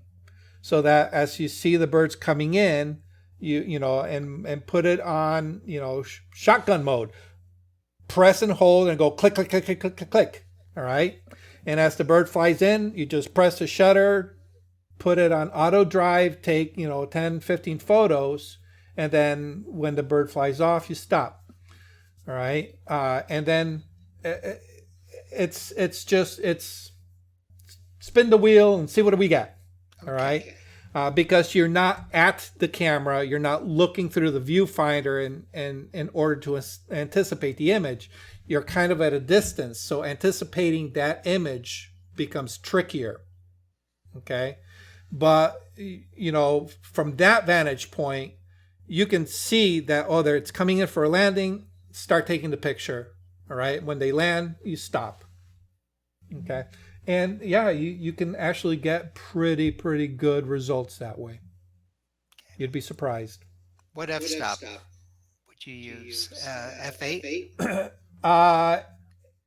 so that as you see the birds coming in, and put it on shotgun mode. Press and hold and go click, click, click, click, click, click, click. All right. And as the bird flies in, you just press the shutter, put it on auto drive, take, 10, 15 photos. And then when the bird flies off, you stop. All right. And then it's spin the wheel and see what do we got. All right. Because you're not at the camera, you're not looking through the viewfinder in order to anticipate the image. You're kind of at a distance, so anticipating that image becomes trickier. Okay, but from that vantage point, you can see that it's coming in for a landing. Start taking the picture. All right, when they land, you stop. Okay. And yeah, you can actually get pretty good results that way. You'd be surprised. What f-stop would you use? F8?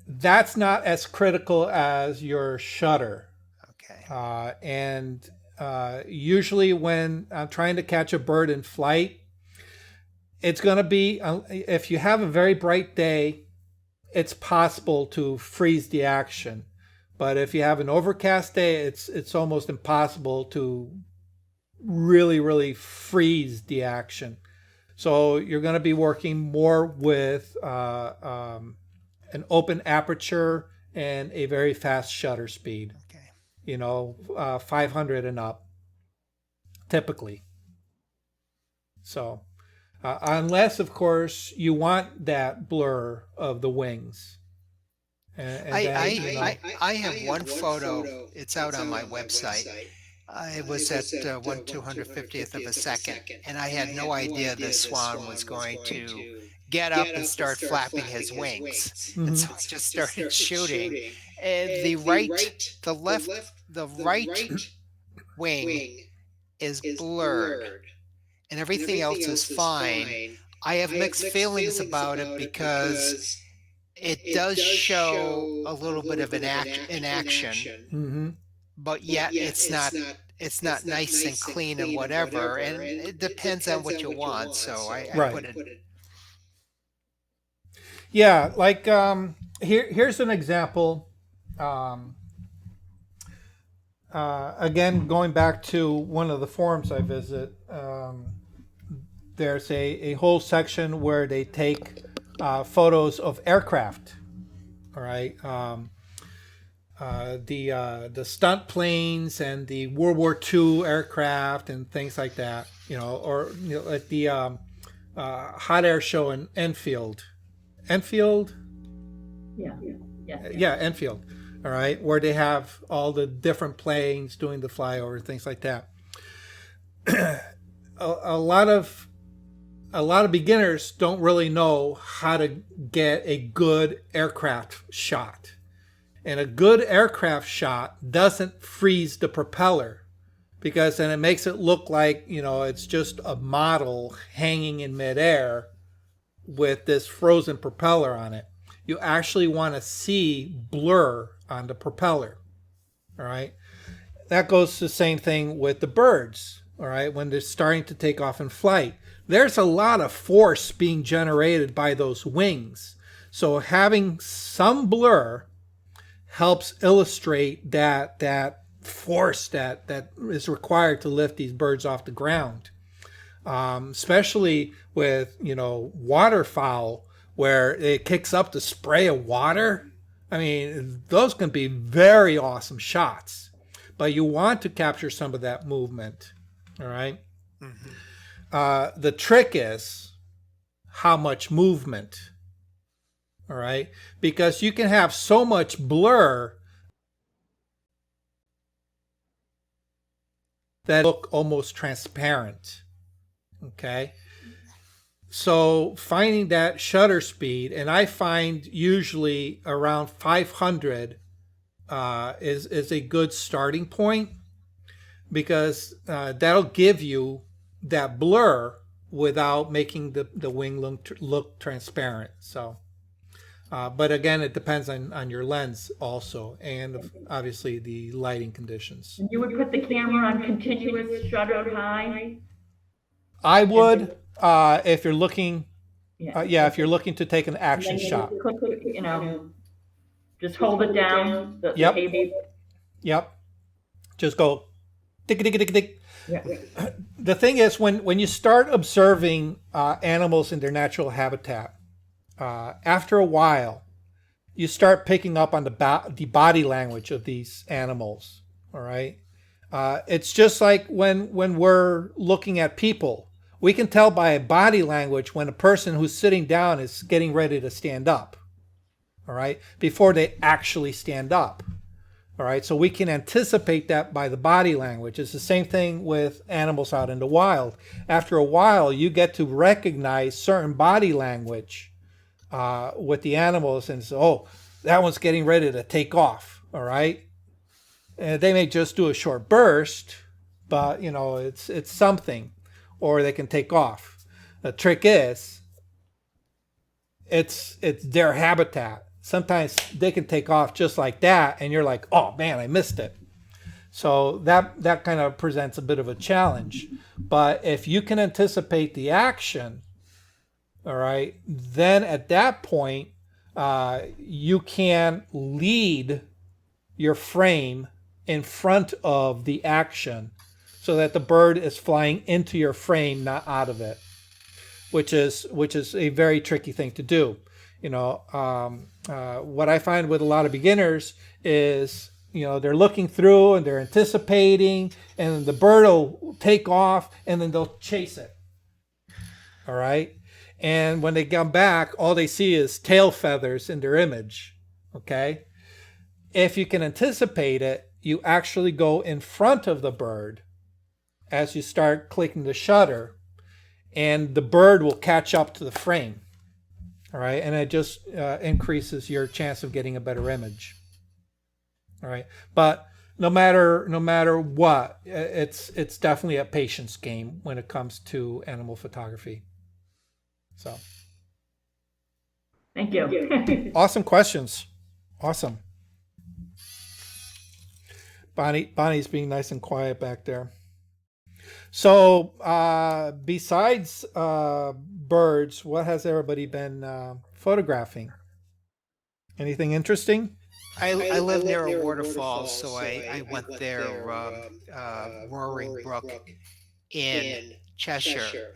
That's not as critical as your shutter. Okay. And usually when I'm trying to catch a bird in flight, it's going to be, if you have a very bright day, it's possible to freeze the action. But if you have an overcast day, it's almost impossible to really freeze the action. So you're going to be working more with an open aperture and a very fast shutter speed. Okay. 500 and up, typically. So unless, of course, you want that blur of the wings. I have one photo. It's out on my website. It was at 1/250th of a second, and I had no idea the swan was going to get up and start flapping his wings. And so I just started shooting. And the right wing is blurred, and everything else is fine. I have mixed feelings about it because it does show a little bit of an action, but yet it's not nice and clean and whatever, and it depends on what you want. So I put it. Yeah, like here's an example. Again, going back to one of the forums I visit, there's a whole section where they take photos of aircraft. All right, the stunt planes and the World War II aircraft and things like that. Like the hot air show in Enfield. Yeah. Yeah, Enfield. all right, where they have all the different planes doing the flyover, things like that. a lot of beginners don't really know how to get a good aircraft shot. And a good aircraft shot doesn't freeze the propeller, because then it makes it look like, it's just a model hanging in midair with this frozen propeller on it. You actually want to see blur on the propeller. All right. That goes the same thing with the birds. All right. When they're starting to take off in flight, there's a lot of force being generated by those wings. So having some blur helps illustrate that force that is required to lift these birds off the ground. Especially with, waterfowl, where it kicks up the spray of water. I mean, those can be very awesome shots, but you want to capture some of that movement. All right. Mm-hmm. The trick is how much movement. All right. Because you can have so much blur that look almost transparent. Okay. So finding that shutter speed, and I find usually around 500 is a good starting point, because that'll give you that blur without making the wing look transparent. So, but again, it depends on your lens also, and obviously the lighting conditions. You would put the camera on continuous shutter high? I would, if you're looking, if you're looking to take an action shot. Just hold it down. The cable. Yep. Just go tick tick tick tick. Yeah. The thing is, when you start observing animals in their natural habitat, after a while, you start picking up on the body language of these animals. All right. It's just like when we're looking at people. We can tell by body language when a person who's sitting down is getting ready to stand up, all right, before they actually stand up, all right? So we can anticipate that by the body language. It's the same thing with animals out in the wild. After a while, you get to recognize certain body language with the animals and say, oh, that one's getting ready to take off, all right? And they may just do a short burst, but, it's something. Or they can take off. The trick is, it's their habitat. Sometimes they can take off just like that, and you're like, oh man, I missed it. So that kind of presents a bit of a challenge. But if you can anticipate the action, all right, then at that point, you can lead your frame in front of the action, so that the bird is flying into your frame, not out of it, which is a very tricky thing to do. What I find with a lot of beginners is, they're looking through and they're anticipating, and the bird will take off and then they'll chase it. All right. And when they come back, all they see is tail feathers in their image. Okay. If you can anticipate it, you actually go in front of the bird as you start clicking the shutter, and the bird will catch up to the frame. All right. And it just increases your chance of getting a better image. All right. But no matter what, it's definitely a patience game when it comes to animal photography. So. Thank you. Awesome questions. Awesome. Bonnie's being nice and quiet back there. So besides birds, what has everybody been photographing? Anything interesting? I live near a waterfall, so I went there, Roaring Brook in Cheshire.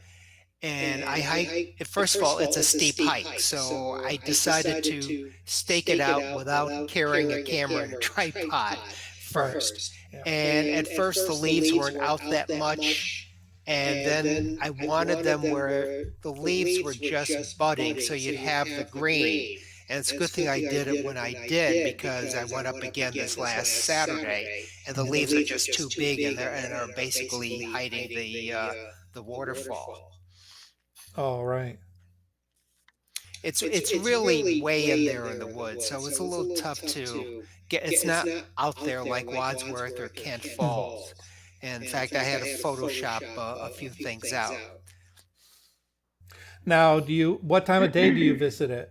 And I hiked, first of all, it's a steep hike, so I decided to stake it out without carrying a camera and a tripod first. And at first the leaves weren't out that much, and then I wanted them where the leaves were just budding, so you'd have the green. And it's a good thing I did it when I did, because I went up again this last Saturday, and the leaves are just too big, and are basically hiding the waterfall. Oh, right. It's really way in there in the woods, so it's a little tough to get. It's not out there like Wadsworth or Kent Falls. And in fact, I had to Photoshop a few things out. Now, what time of day do you visit it?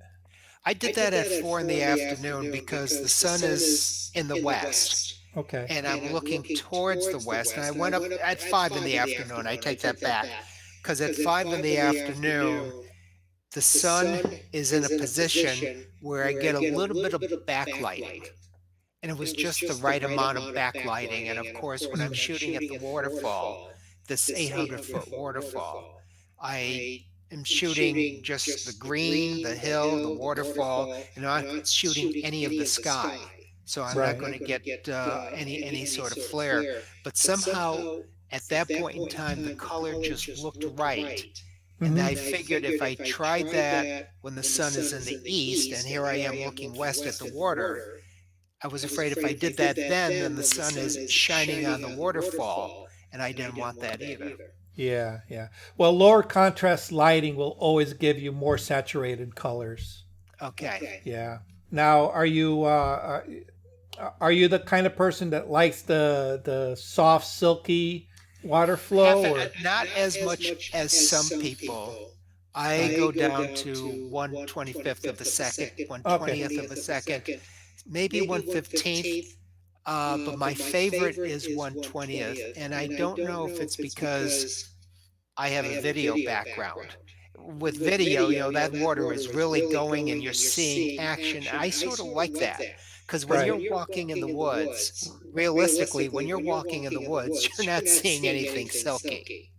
I did that at 4 in the afternoon because the sun is in the west. Okay. And I'm looking towards the west. And I went up at 5 in the afternoon. I take that back, because at 5 in the afternoon, the sun is in a position where I get a little bit of backlighting. And it was just the right amount of backlighting. And of course, when I'm shooting at the waterfall, this 800-foot waterfall, I am shooting just the green, the hill, the waterfall, and I'm not shooting any of the sky. So I'm not going to get any sort of flare. But somehow, at that point in time, the color just looked right. And I figured if I tried that when the sun is in the east, and here I am looking west at the water, I was afraid if I did that then the sun is shining on the waterfall, and I didn't want that either. Yeah, yeah. Well, lower contrast lighting will always give you more saturated colors. Okay. Yeah. Now, are you the kind of person that likes the soft, silky water flow? Or? Not as much as some people. I go down to 1/25th of a second, 1/20th of a second, maybe 1/15th. But my favorite is 1/20th, and I don't know if it's because I have a video background. With video, that water is really going and you're seeing action. I sort of like that, because when you're walking in the woods, realistically, when you're walking in the woods, you're not seeing anything silky.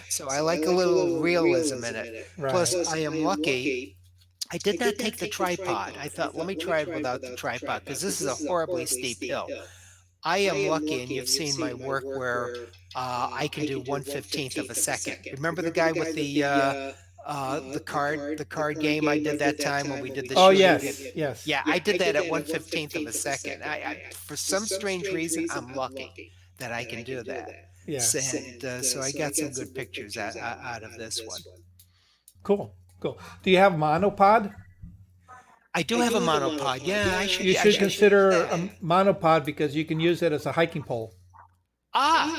So I like a little realism in it. Right. Plus, I am lucky. I did not take the tripod. I thought, let me try it without the tripod, because this is a horribly steep hill. I am lucky, and you've seen my work where I can do 1/15th of a second. Remember the guy with the card game I did that time when we did the shooting? Oh, yes, yes. Yeah, I did that at 1/15th of a second. For some strange reason, I'm lucky that I can do that. Yeah. And so I got some good pictures out of this one. Cool, cool. Do you have monopod? I do have a monopod. Yeah, You should consider a monopod, because you can use it as a hiking pole.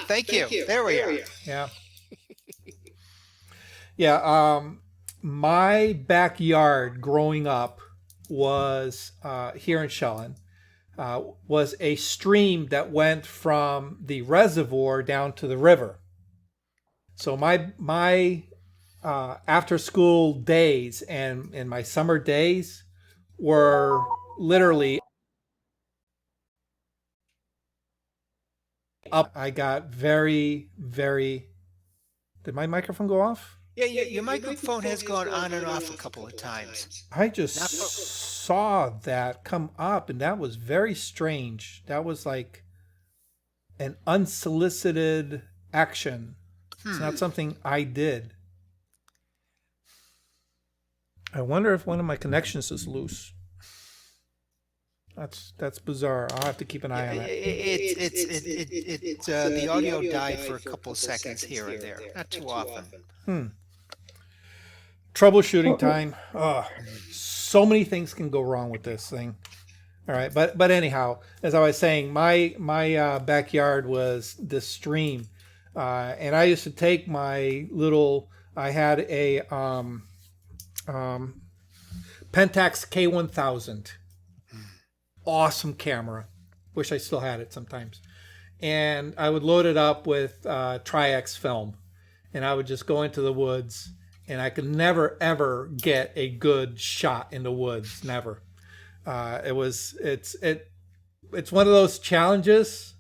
Thank you. There we are. Yeah. Yeah. My backyard growing up was here in Shellen, was a stream that went from the reservoir down to the river. So my after school days and my summer days were literally up. I got very, very. Did my microphone go off? Yeah, your microphone has gone on and off a couple of times. I just saw that come up, and that was very strange. That was like an unsolicited action. It's not something I did. I wonder if one of my connections is loose. That's bizarre. I'll have to keep an eye on it. The audio died for a couple of seconds here and there, not too often. Troubleshooting time. So many things can go wrong with this thing. All right, but anyhow, as I was saying, my backyard was this stream, and I used to take my little. I had a Pentax K1000. Awesome camera. Wish I still had it sometimes. And I would load it up with Tri-X film, and I would just go into the woods, and I could never ever get a good shot in the woods. Never. It's one of those challenges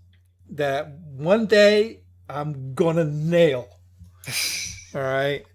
that one day I'm gonna nail. All right.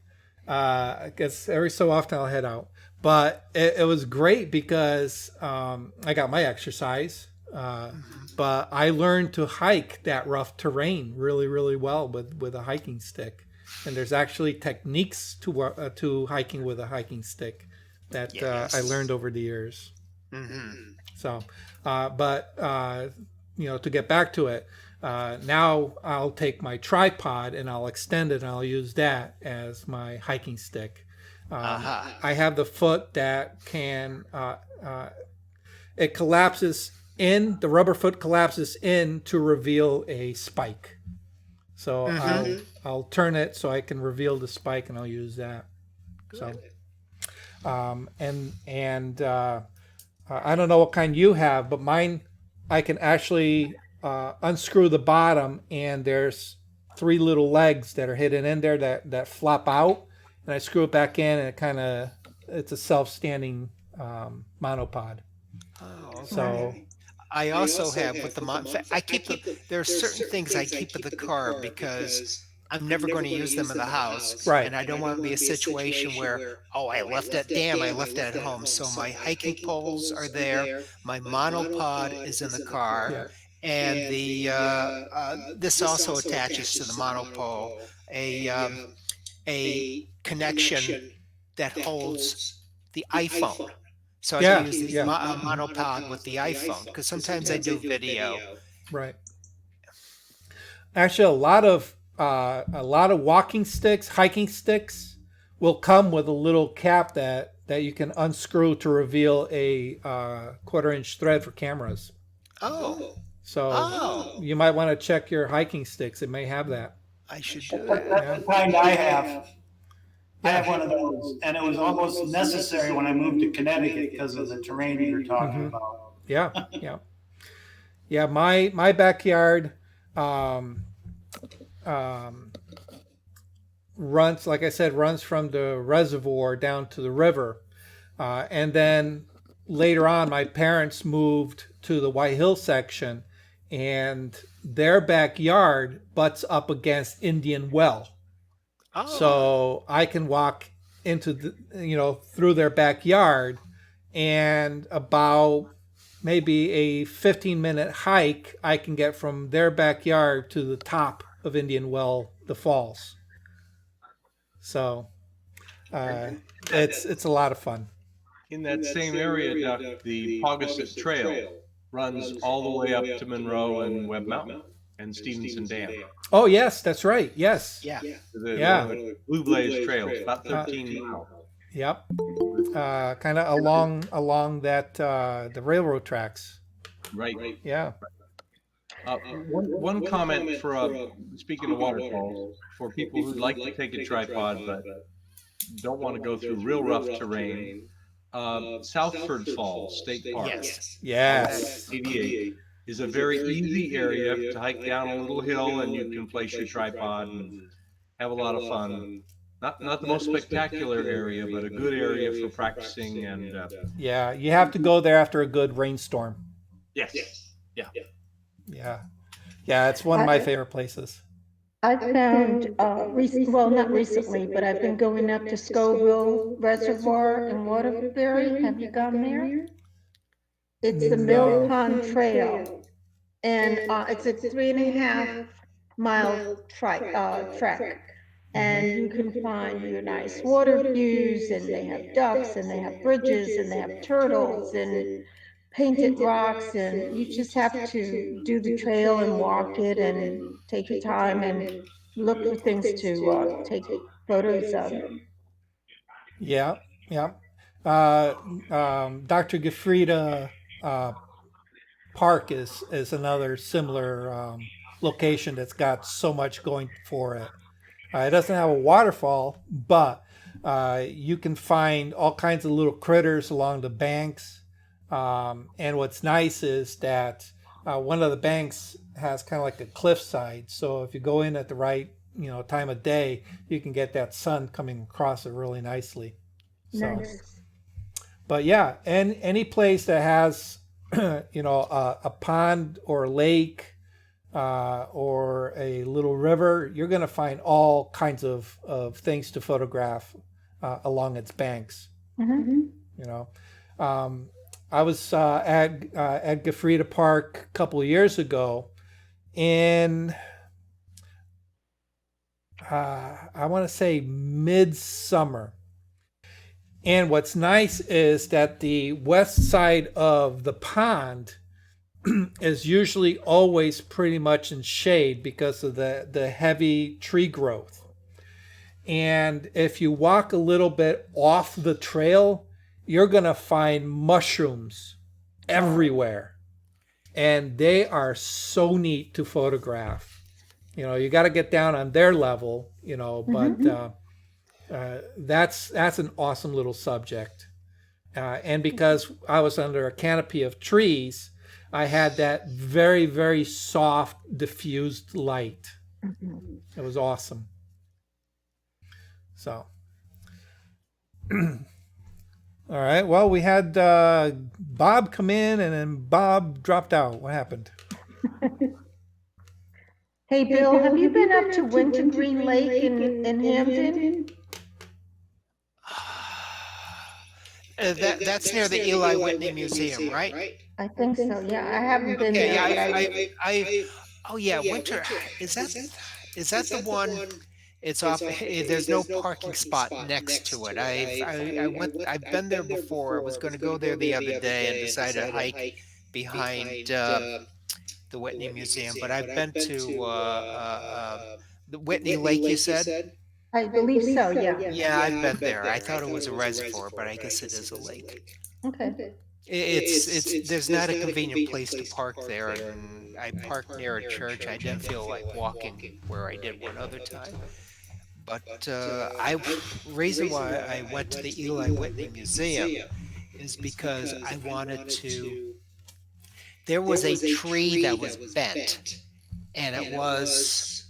I guess every so often I'll head out. But it was great because I got my exercise, but I learned to hike that rough terrain really, really well with a hiking stick. And there's actually techniques to hiking with a hiking stick. that I Yes. learned over the years. Mm-hmm. So, but to get back to it, now I'll take my tripod and I'll extend it and I'll use that as my hiking stick. Aha. I have the foot that can it collapses in, the rubber foot collapses in to reveal a spike. So Mm-hmm. I'll turn it so I can reveal the spike and I'll use that. So and I don't know what kind you have, but mine I can actually unscrew the bottom and there's three little legs that are hidden in there that flop out, and I screw it back in and it's a self-standing monopod. Oh, So okay. I also have with the I keep there are certain things I keep in the car because I'm never going to use them in the house, right. and I don't want to be a situation where, oh, I left it, damn, I left it at home. So my hiking poles are there, my monopod is in the car, Yeah. and this also attaches to the monopole a connection that holds the iPhone. So I can Yeah. use the Yeah. monopod with the iPhone because sometimes I do video. Right. Actually, a lot of walking sticks, hiking sticks, will come with a little cap that you can unscrew to reveal a 1/4 inch thread for cameras. Oh, So oh, you might want to check your hiking sticks. It may have that. I should do That's that. Yeah. the kind I have. I Yeah. have one of those, and it was almost necessary when I moved to Connecticut because of the terrain you're talking about. Yeah. Yeah. Yeah. My backyard um, um, runs, like I said, runs from the reservoir down to the river. And then later on, my parents moved to the White Hill section, and their backyard butts up against Indian Well. Oh, So I can walk into through their backyard, and about maybe a 15-minute hike I can get from their backyard to the top of Indian Well, the falls. So it's a lot of fun. In that same area, Duck, the Paugussett Trail runs all the way up to Monroe and Webb Mountain and Stevenson Dam. Oh yes, that's right. Yes. yeah. Yeah. One of the Blue Blaze trails, about Uh, 13 miles. Yep. Kind of along that the railroad tracks. Right. Yeah. One comment for speaking of waterfalls, for people who'd like to take a tripod but don't want to go through real rough terrain, Southford Falls State Park, Yes. Yes. 88, is a very easy area to hike down a little hill, and you can place your tripod and have a lot of fun. Not the most spectacular area, but a good area for practicing. And Yeah. You have to go there after a good rainstorm. yes, yeah. Yeah. Yeah. It's one of my favorite places. I found, well, not recently, but I've been going up to Scoville Reservoir in Waterbury. Have you gone there? It's the Mill Pond Trail, and it's a 3.5 mile trek. And you can find your nice water views, and they have ducks, and they have bridges, and they have turtles, and painted rocks, and you just have to do the trail and walk it and take your time and look for things to take photos of. Yeah. Yeah. Dr. Gefrida Park is another similar location that's got so much going for it. It doesn't have a waterfall, but you can find all kinds of little critters along the banks. And what's nice is that one of the banks has kind of like a cliffside. So if you go in at the right time of day, you can get that sun coming across it really nicely. So, Nice. but yeah, and any place that has a pond or a lake or a little river, you're going to find all kinds of things to photograph along its banks. Mhm. I was at Gefrida Park a couple of years ago, in I want to say midsummer, And what's nice is that the west side of the pond is usually always pretty much in shade because of the heavy tree growth. And if you walk a little bit off the trail, you're going to find mushrooms everywhere. And they are so neat to photograph. You know, you got to get down on their level, you know, but that's an awesome little subject. And because I was under a canopy of trees, I had that very, very soft, diffused light. It was awesome. So, all right. Well, we had Bob come in, and then Bob dropped out. What happened? Hey, Bill, have you been up to Wintergreen Lake in Hampton? That's near the Eli Whitney Museum, right? I think so. Yeah, I haven't been Okay, there. yeah, oh yeah, Winter. Is that the one? It's off. There's no parking spot next to it. I've been there before. I was going to go there the other day and decided to hike behind the Whitney Museum, but I've been to the Whitney Lake. You said? I believe so. Yeah. Yeah, I've been there. I thought it was a reservoir, but I guess it is a lake. Okay. It's there's not a convenient place to park there, and I parked near a church. I didn't feel like walking where I did one other time. But reason why I went to the Eli Whitney Museum is because I wanted to. There was a tree that was bent, and it was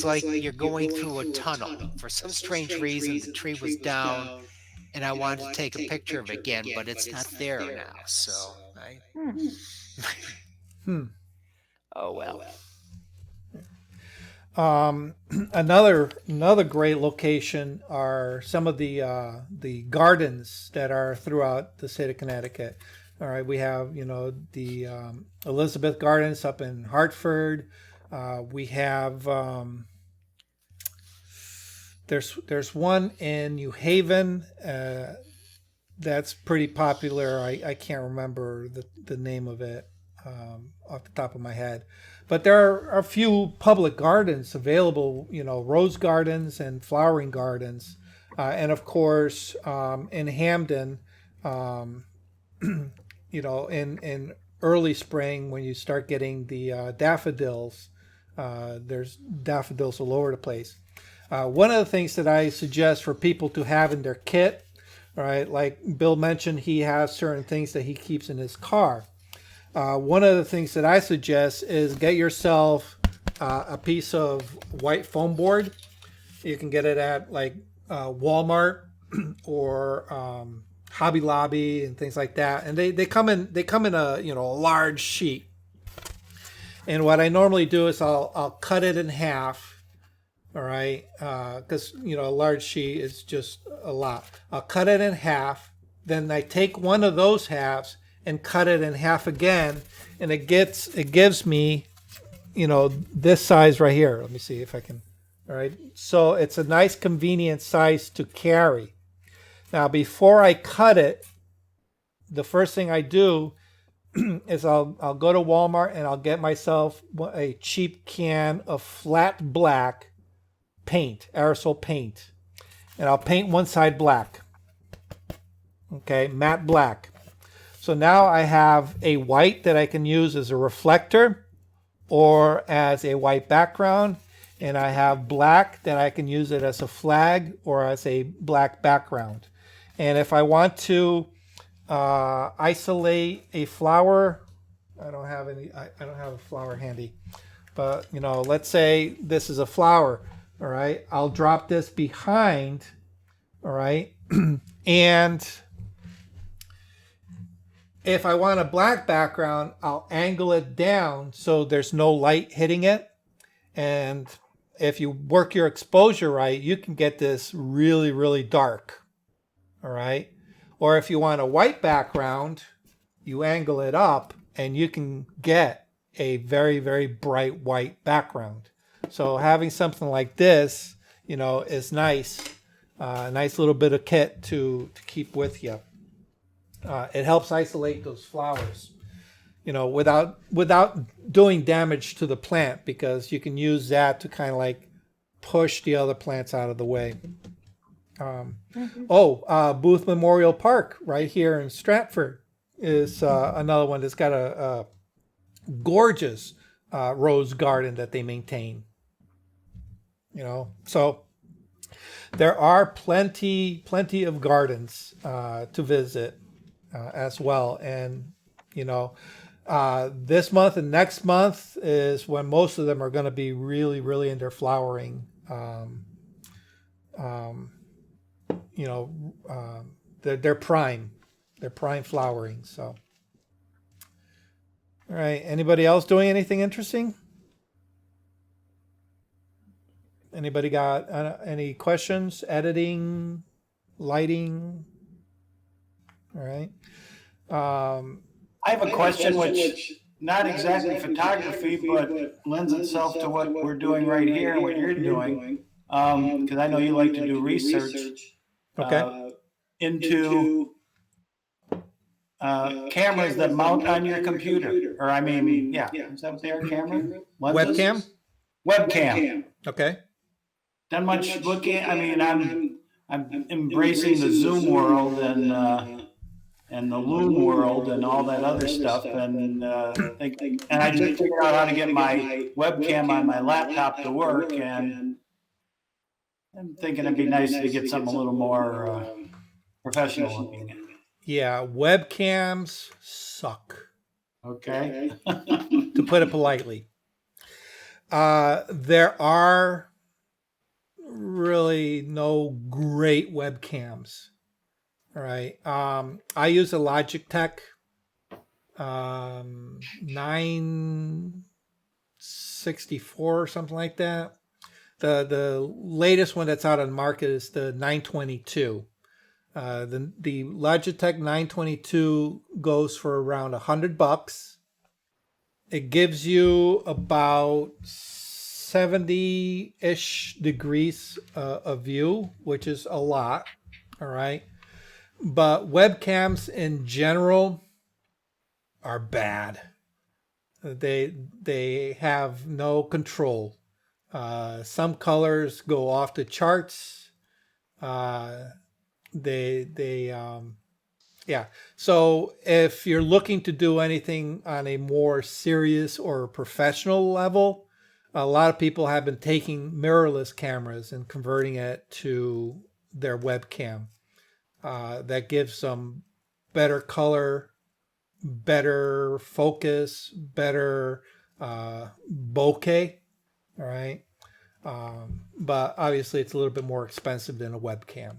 like you're going through a tunnel. For some strange reason, the tree was down, and I wanted to take a picture of it again, but it's not there now. So Oh well. Another great location are some of the gardens that are throughout the state of Connecticut. All right, we have the Elizabeth Gardens up in Hartford. We have there's one in New Haven that's pretty popular. I can't remember the name of it off the top of my head. But there are a few public gardens available, rose gardens and flowering gardens. And of course, in Hamden, in early spring when you start getting the daffodils, there's daffodils all over the place. One of the things that I suggest for people to have in their kit, all right, like Bill mentioned, he has certain things that he keeps in his car. One of the things that I suggest is get yourself a piece of white foam board. You can get it at like Walmart or Hobby Lobby and things like that. And they come in a large sheet. And what I normally do is I'll cut it in half. All right, because a large sheet is just a lot. I'll cut it in half. Then I take one of those halves and cut it in half again, and it gives me, this size right here. Let me see if I can. All right, so it's a nice convenient size to carry. Now, before I cut it, the first thing I do is I'll go to Walmart and I'll get myself a cheap can of flat black paint, aerosol paint, and I'll paint one side black. Okay, matte black. So now I have a white that I can use as a reflector or as a white background, and I have black that I can use it as a flag or as a black background. And if I want to isolate a flower, I don't have a flower handy, but let's say this is a flower. All right, I'll drop this behind. All right, and if I want a black background, I'll angle it down so there's no light hitting it. And if you work your exposure right, you can get this really, really dark. All right. Or if you want a white background, you angle it up and you can get a very, very bright white background. So having something like this, is nice A nice little bit of kit to keep with you. It helps isolate those flowers, without doing damage to the plant, because you can use that to kind of like push the other plants out of the way. Booth Memorial Park right here in Stratford is another one that's got a gorgeous rose garden that they maintain. So there are plenty of gardens to visit as well. And, this month and next month is when most of them are going to be really, really in their flowering. They're prime. They're prime flowering. So, all right. Anybody else doing anything interesting? Anybody got any questions? Editing, lighting? All right. I have a question which not exactly photography, but lends itself to what we're doing right here and what you're doing. Because I know you like to do research. Okay. Into cameras that mount on your computer, or is that what they are? Camera? Lenses? Webcam? Webcam. Okay. Done much looking. I'm embracing the Zoom world and the Loom world and all that other stuff, and I just figured out how to get my webcam on my laptop to work, and I'm thinking it'd be nice to get something a little more professional looking. Yeah, webcams suck. Okay. To put it politely. There are really no great webcams. All right. I use a Logitech 964 or something like that. The latest one that's out on the market is the 922. The Logitech 922 goes for around $100. It gives you about 70-ish degrees of view, which is a lot. All right. But webcams in general are bad. They have no control. Some colors go off the charts. So if you're looking to do anything on a more serious or professional level, a lot of people have been taking mirrorless cameras and converting it to their webcam. That gives them better color, better focus, better bokeh. All right. But obviously it's a little bit more expensive than a webcam.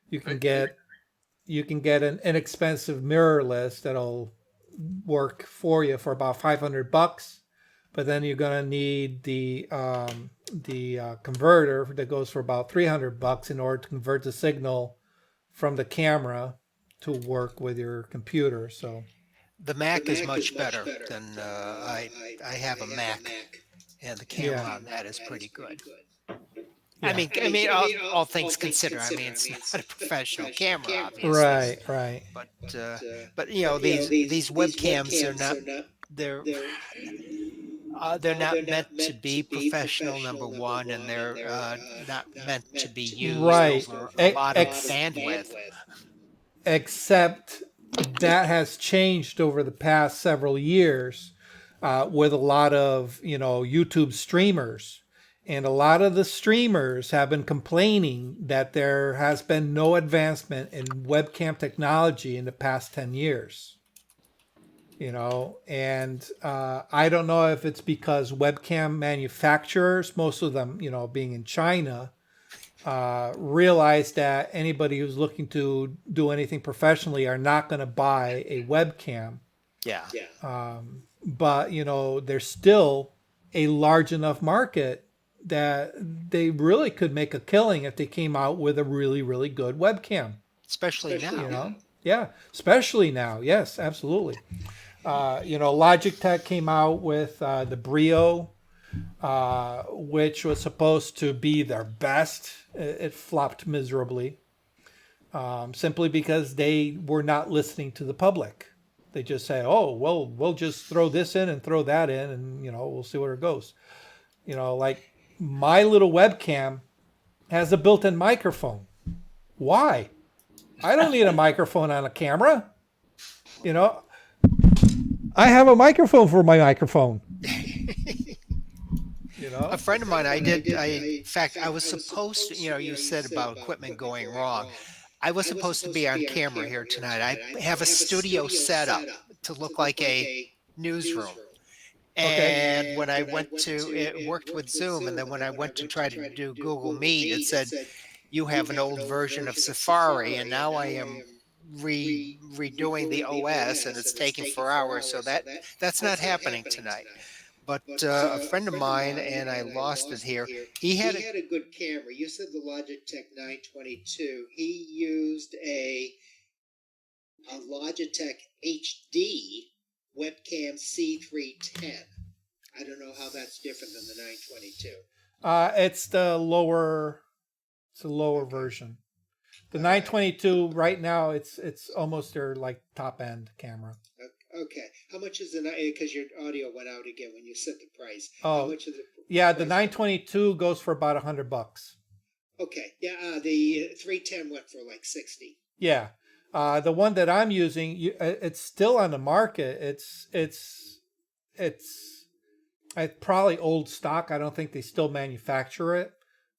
You can get an inexpensive mirrorless that'll work for you for about $500, but then you're gonna need the converter that goes for about $300 in order to convert the signal from the camera to work with your computer. So The Mac is much better than I have a Mac, and the camera on that is pretty good. All things considered, it's not a professional camera, obviously. Right. But these webcams are not they're not meant to be professional, number one, and they're not meant to be used over a lot of bandwidth. Except that has changed over the past several years with a lot of YouTube streamers. And a lot of the streamers have been complaining that there has been no advancement in webcam technology in the past 10 years. And I don't know if it's because webcam manufacturers, most of them, being in China, realize that anybody who's looking to do anything professionally are not going to buy a webcam. Yeah. But, there's still a large enough market that they really could make a killing if they came out with a really, really good webcam. Especially now. Yeah, especially now. Yes, absolutely. Logitech came out with the Brio. which was supposed to be their best. It flopped miserably, simply because they were not listening to the public. They just say, "Oh, well, we'll just throw this in and throw that in, and we'll see where it goes." Like my little webcam has a built-in microphone. Why? I don't need a microphone on a camera. I have a microphone for my microphone. A friend of mine, in fact, I was supposed to, you said about equipment going wrong. I was supposed to be on camera here tonight. I have a studio set up to look like a newsroom. And when I went to, it worked with Zoom. And then when I went to try to do Google Meet, it said, you have an old version of Safari. And now I am redoing the OS and it's taking 4 hours. So that's not happening tonight. But a friend of mine, and I lost it here, he had a good camera. You said the Logitech 922. He used a Logitech HD webcam C310. I don't know how that's different than the 922. It's the lower version. The 922 right now, it's almost their like top end camera. Okay. How much is because your audio went out again when you said the price. Oh, how much is it? Yeah, the 922 goes for about $100. Okay. Yeah, the 310 went for like 60. Yeah. The one that I'm using, it's still on the market. It's probably old stock. I don't think they still manufacture it,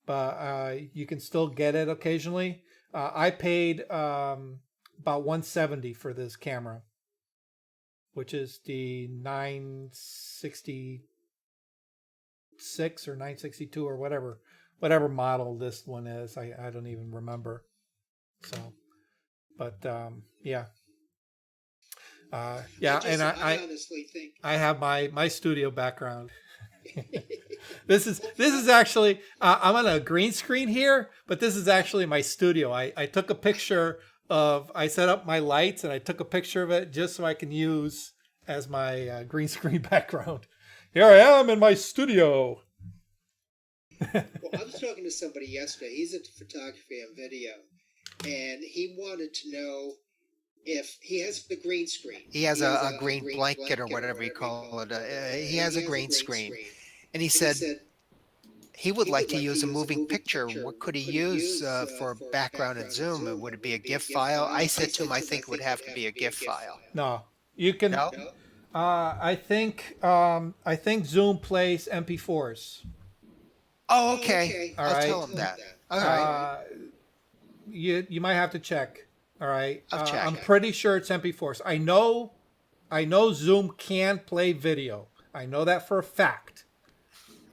but you can still get it occasionally. I paid about $170 for this camera, which is the 966 or 962 or whatever model this one is. I don't even remember. So, but yeah. And I honestly think I have my studio background. This is actually I'm on a green screen here, but this is actually my studio. I took a picture I set up my lights and I took a picture of it just so I can use as my green screen background. Here I am in my studio. Well, I was talking to somebody yesterday. He's into photography and video, and he wanted to know if he has the green screen. He has a green blanket or whatever you call it. He has a green screen. And he said he would like to use a moving picture. What could he use for background in Zoom? Would it be a GIF file? I said to him, I think it would have to be a GIF file. No, you can. No? I think Zoom plays MP4s. Oh, okay. All I'll right. tell him that. All right. You might have to check. All right. I'll check. I'm pretty sure it's MP4s. I know Zoom can play video. I know that for a fact.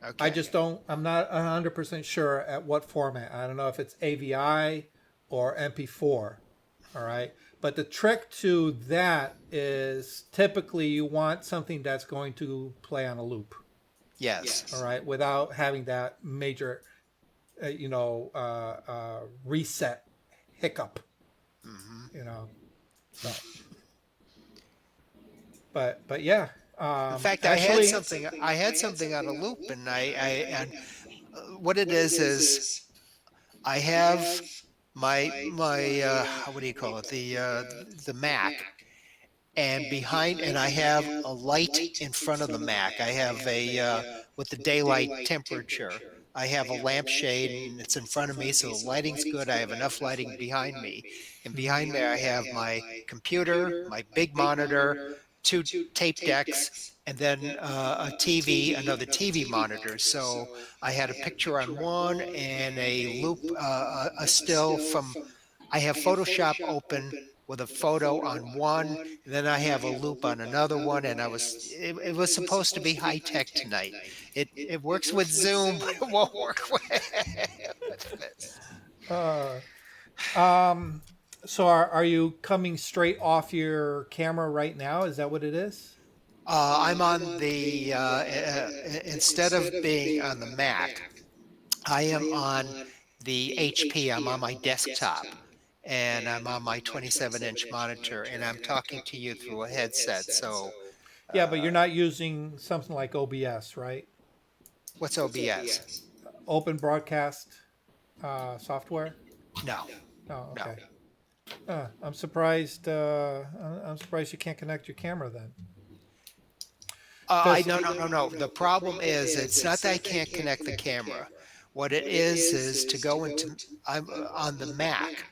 Okay. I just don't. I'm not 100% sure at what format. I don't know if it's AVI or MP4. All right. But the trick to that is typically you want something that's going to play on a loop. Yes. All right. Without having that major, reset hiccup. Mm-hmm. So. But yeah. In fact, I had something on a loop, and and what it is I have my what do you call it, the Mac, and I have a light in front of the Mac. I have with the daylight temperature. I have a lampshade and it's in front of me, so the lighting's good. I have enough lighting behind me, and behind there I have my computer, my big monitor, 2 tape decks, and then another TV monitor. So I had a picture on one and a loop, a still from. I have Photoshop open with a photo on one, and then I have a loop on another one, and it was supposed to be high tech tonight. It works with Zoom, but it won't work with this. So are you coming straight off your camera right now? Is that what it is? I'm on the instead of being on the Mac, I am on the HP. I'm on my desktop, and I'm on my 27-inch monitor, and I'm talking to you through a headset. So yeah, but you're not using something like OBS, right? What's OBS? Open broadcast software. No, Oh, no. okay. I'm surprised. I'm surprised you can't connect your camera then. No. The problem is, it's not that I can't connect the camera. What it is to go into, I'm on the Mac.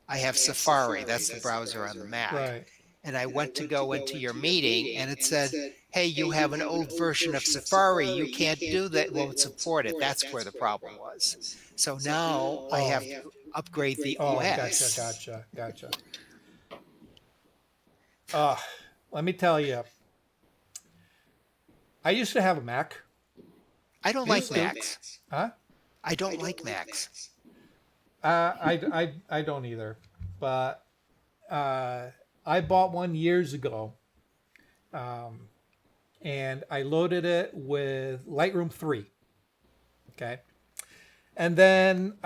I have Safari. That's the browser on the Mac. Right. And I went to go into your meeting, and it said, "Hey, you have an old version of Safari. You can't do that. Won't support it." That's where the problem was. So now I have to upgrade the Oh, OS. gotcha. Let me tell you, I used to have a Mac. I don't like Macs. Huh? I don't like Macs. I don't either, but I bought one years ago, and I loaded it with Lightroom 3. Okay, and then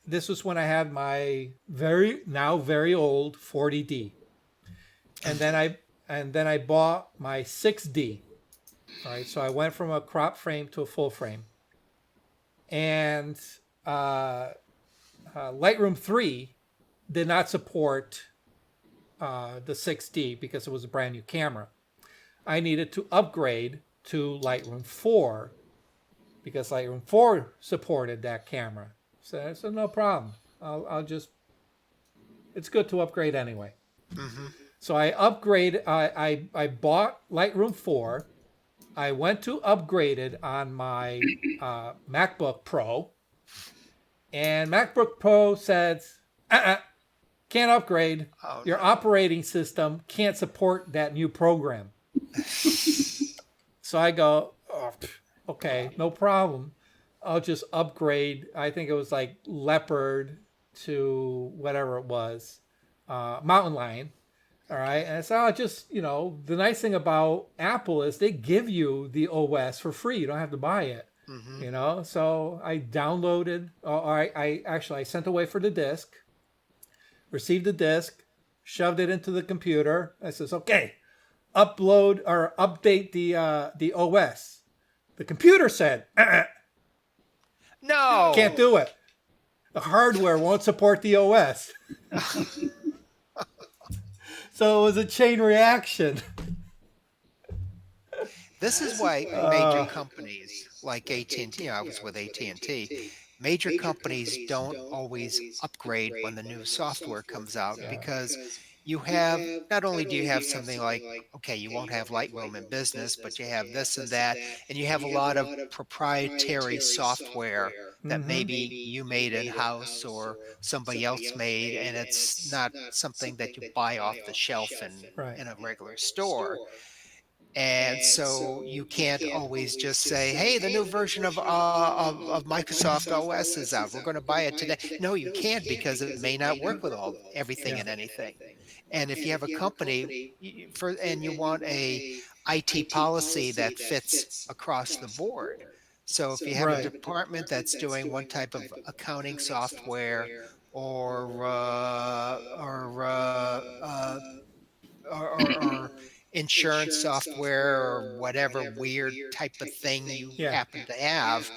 this was when I had my very old 40D, and then I bought my 6D. All right, so I went from a crop frame to a full frame, and Lightroom 3 did not support the 6D because it was a brand new camera. I needed to upgrade to Lightroom 4 because Lightroom 4 supported that camera. So I said, no problem. I'll just, it's good to upgrade anyway. Mm-hmm. So I I bought Lightroom 4. I went to upgrade it on my MacBook Pro. And MacBook Pro says, can't upgrade. Oh, Your no. operating system can't support that new program. So I go, oh, okay, no problem. I'll just upgrade. I think it was like Leopard to whatever it was, Mountain Lion. All right. And so I'll just, the nice thing about Apple is they give you the OS for free. You don't have to buy it. Mm-hmm. So I downloaded, I sent away for the disk, received the disk, shoved it into the computer. I says, okay, upload or update the OS. The computer said, No. can't do it. The hardware won't support the OS. So it was a chain reaction. This is why major companies like AT&T, I was with AT&T, major companies don't always upgrade when the new software comes out because you have, not only do you have something like, okay, you won't have Lightroom in business, but you have this and that, and you have a lot of proprietary software that maybe you made in-house or somebody else made, and it's not something that you buy off the shelf in a regular store. And so you can't always just say, "Hey, the new version of Microsoft OS is out. We're going to buy it today." No, you can't because it may not work with everything and anything. And if you have a company and you want a IT policy that fits across the board, so if you have a department that's doing one type of accounting software or or insurance software or whatever weird type of thing you happen to have,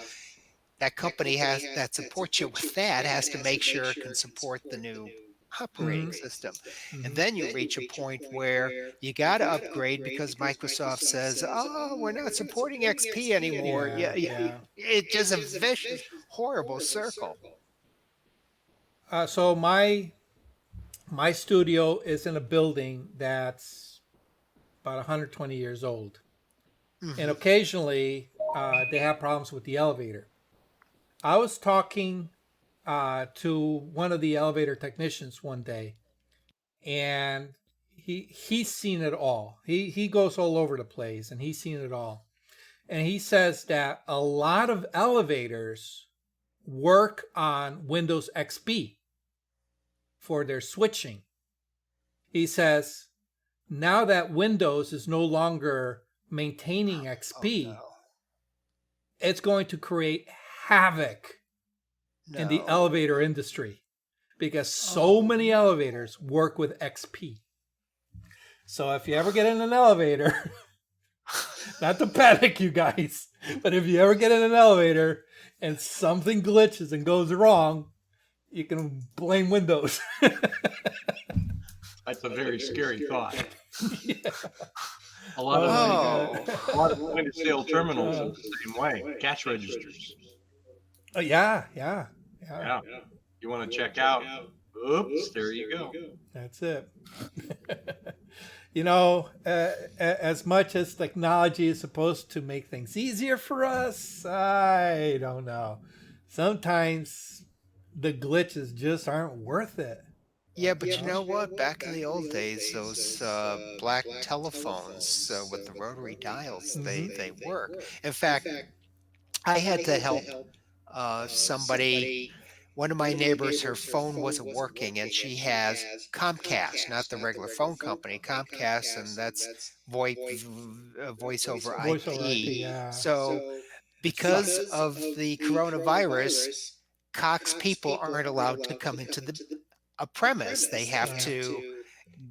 that company that supports you with that has to make sure it can support the new operating system. And then you reach a point where you got to upgrade because Microsoft says, "Oh, we're not supporting XP anymore." It's just a vicious, horrible circle. So my studio is in a building that's about 120 years old. And occasionally they have problems with the elevator. I was talking to one of the elevator technicians one day, and he's seen it all. He goes all over the place, and he's seen it all. And he says that a lot of elevators work on Windows XP for their switching. He says, now that Windows is no longer maintaining XP, it's going to create havoc in the elevator industry because so many elevators work with XP. So if you ever get in an elevator, Not to panic, you guys, but if you ever get in an elevator and something glitches and goes wrong, you can blame Windows. That's a very scary thought. Yeah. A lot of Oh, a lot of point of sale terminals are the same way. Cash registers. Yeah. Yeah. Yeah. You want to check out? Oops, there you go. That's it. As much as technology is supposed to make things easier for us, I don't know. Sometimes the glitches just aren't worth it. yeah, but you know what? Back in the old days, those black telephones with the rotary dials, they work. In fact, I had to help somebody. One of my neighbors, her phone wasn't working, and she has Comcast, not the regular phone company, Comcast, and that's voice over Voice over IP, IP. yeah. So, because of the coronavirus, Cox people aren't allowed to come into a premise. They have to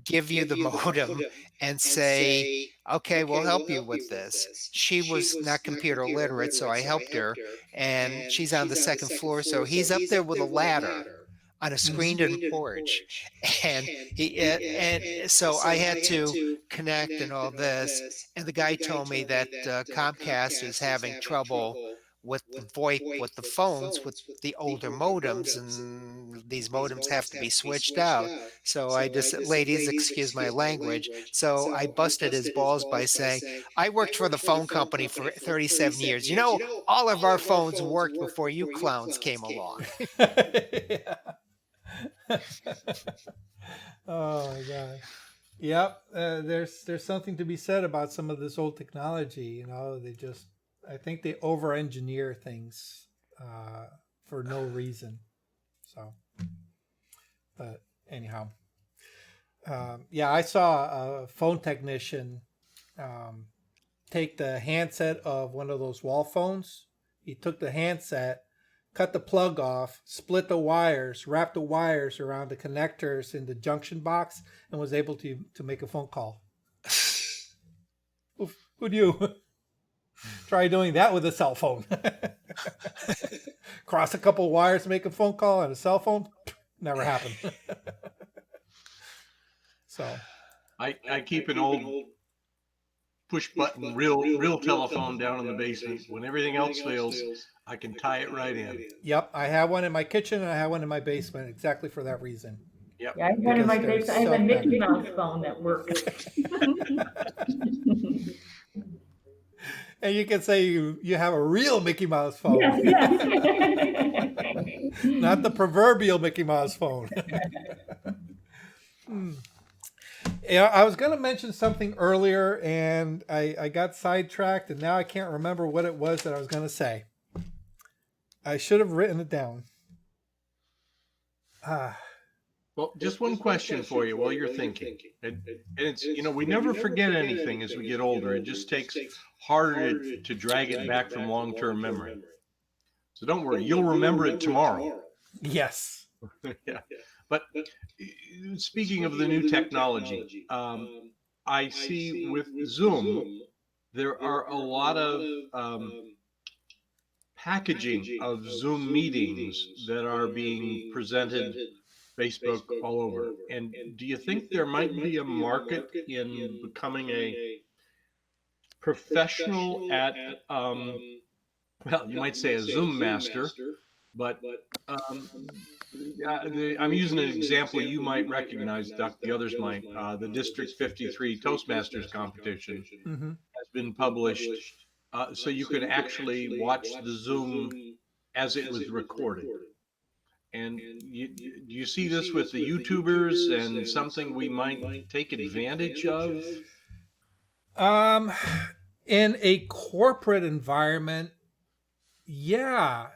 give you the modem and say, okay, we'll help you with this. She was not computer literate, so I helped her, and she's on the second floor, so he's up there with a ladder on a screened-in porch, and so I had to connect and all this, and the guy told me that Comcast is having trouble with the VoIP with the phones with the older modems, and these modems have to be switched out. So I just, ladies, excuse my language. So I busted his balls by saying, I worked for the phone company for 37 years. You know, all of our phones worked before you clowns came along. Yeah. Oh my god. Yep. There's something to be said about some of this old technology. I think they over-engineer things for no reason. So, but anyhow, yeah, I saw a phone technician take the handset of one of those wall phones. He took the handset, cut the plug off, split the wires, wrapped the wires around the connectors in the junction box, and was able to make a phone call. Who knew? Try doing that with a cell phone. Cross a couple wires to make a phone call on a cell phone? Never happened. So I keep an old push button real telephone down in the basement. When everything else fails, I can tie it right in. Yep, I have one in my kitchen and I have one in my basement exactly for that reason. Yep. Yeah, I have one in my Because face. I have a they're so Mickey Mouse phone that works. And you can say you have a real Mickey Mouse phone. Yes, yes. Not the proverbial Mickey Mouse phone. Yeah, I was going to mention something earlier and I got sidetracked and now I can't remember what it was that I was going to say. I should have written it down. Well, just one question for you while you're thinking. And it's, we never forget anything as we get older. It just takes harder to drag it back from long-term memory. So don't worry, you'll remember it tomorrow. Yes. Yeah. But speaking of the new technology, I see with Zoom, there are a lot of packaging of Zoom meetings that are being presented Facebook all over. And do you think there might be a market in becoming a professional at, well, you might say a Zoom master, but I'm using an example you might recognize, Duck, the others might. The District 53 Toastmasters competition has been published, so you could actually watch the Zoom as it was recorded. And do you see this with the YouTubers and something we might take advantage of? In a corporate environment, yeah.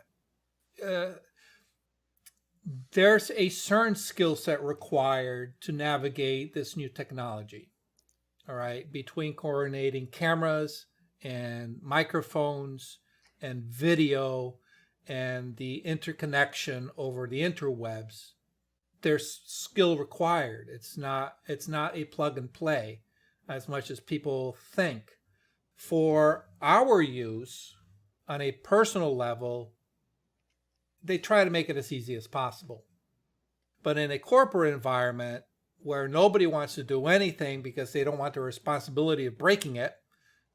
There's a certain skill set required to navigate this new technology. All right, between coordinating cameras and microphones and video and the interconnection over the interwebs, there's skill required. It's not a plug and play as much as people think. For our use on a personal level, they try to make it as easy as possible. But in a corporate environment where nobody wants to do anything because they don't want the responsibility of breaking it,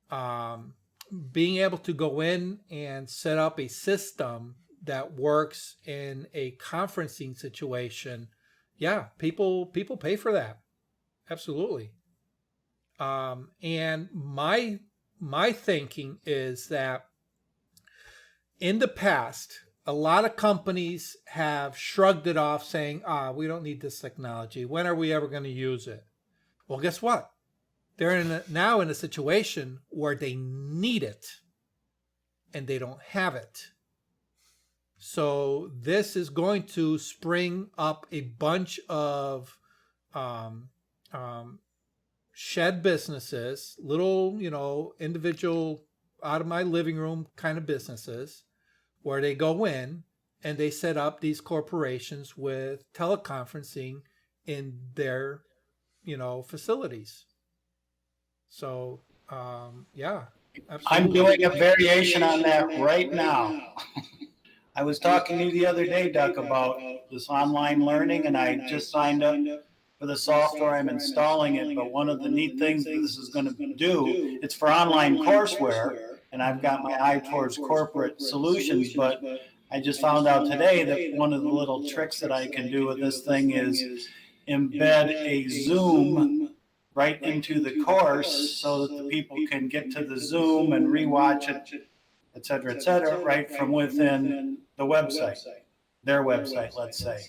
being able to go in and set up a system that works in a conferencing situation, yeah, people pay for that. Absolutely. And my thinking is that in the past, a lot of companies have shrugged it off saying, we don't need this technology. When are we ever going to use it? Well, guess what? They're now in a situation where they need it and they don't have it. So this is going to spring up a bunch of shed businesses, little, individual out of my living room kind of businesses, where they go in and they set up these corporations with teleconferencing in their, facilities. So, yeah, absolutely. I'm doing a variation on that right now. I was talking to you the other day, Doug, about this online learning, and I just signed up for the software. I'm installing it, but one of the neat things that this is going to do, it's for online courseware, and I've got my eye towards corporate solutions, but I just found out today that one of the little tricks that I can do with this thing is embed a Zoom right into the course so that the people can get to the Zoom and rewatch it, et cetera, right from within the website, their website, let's say.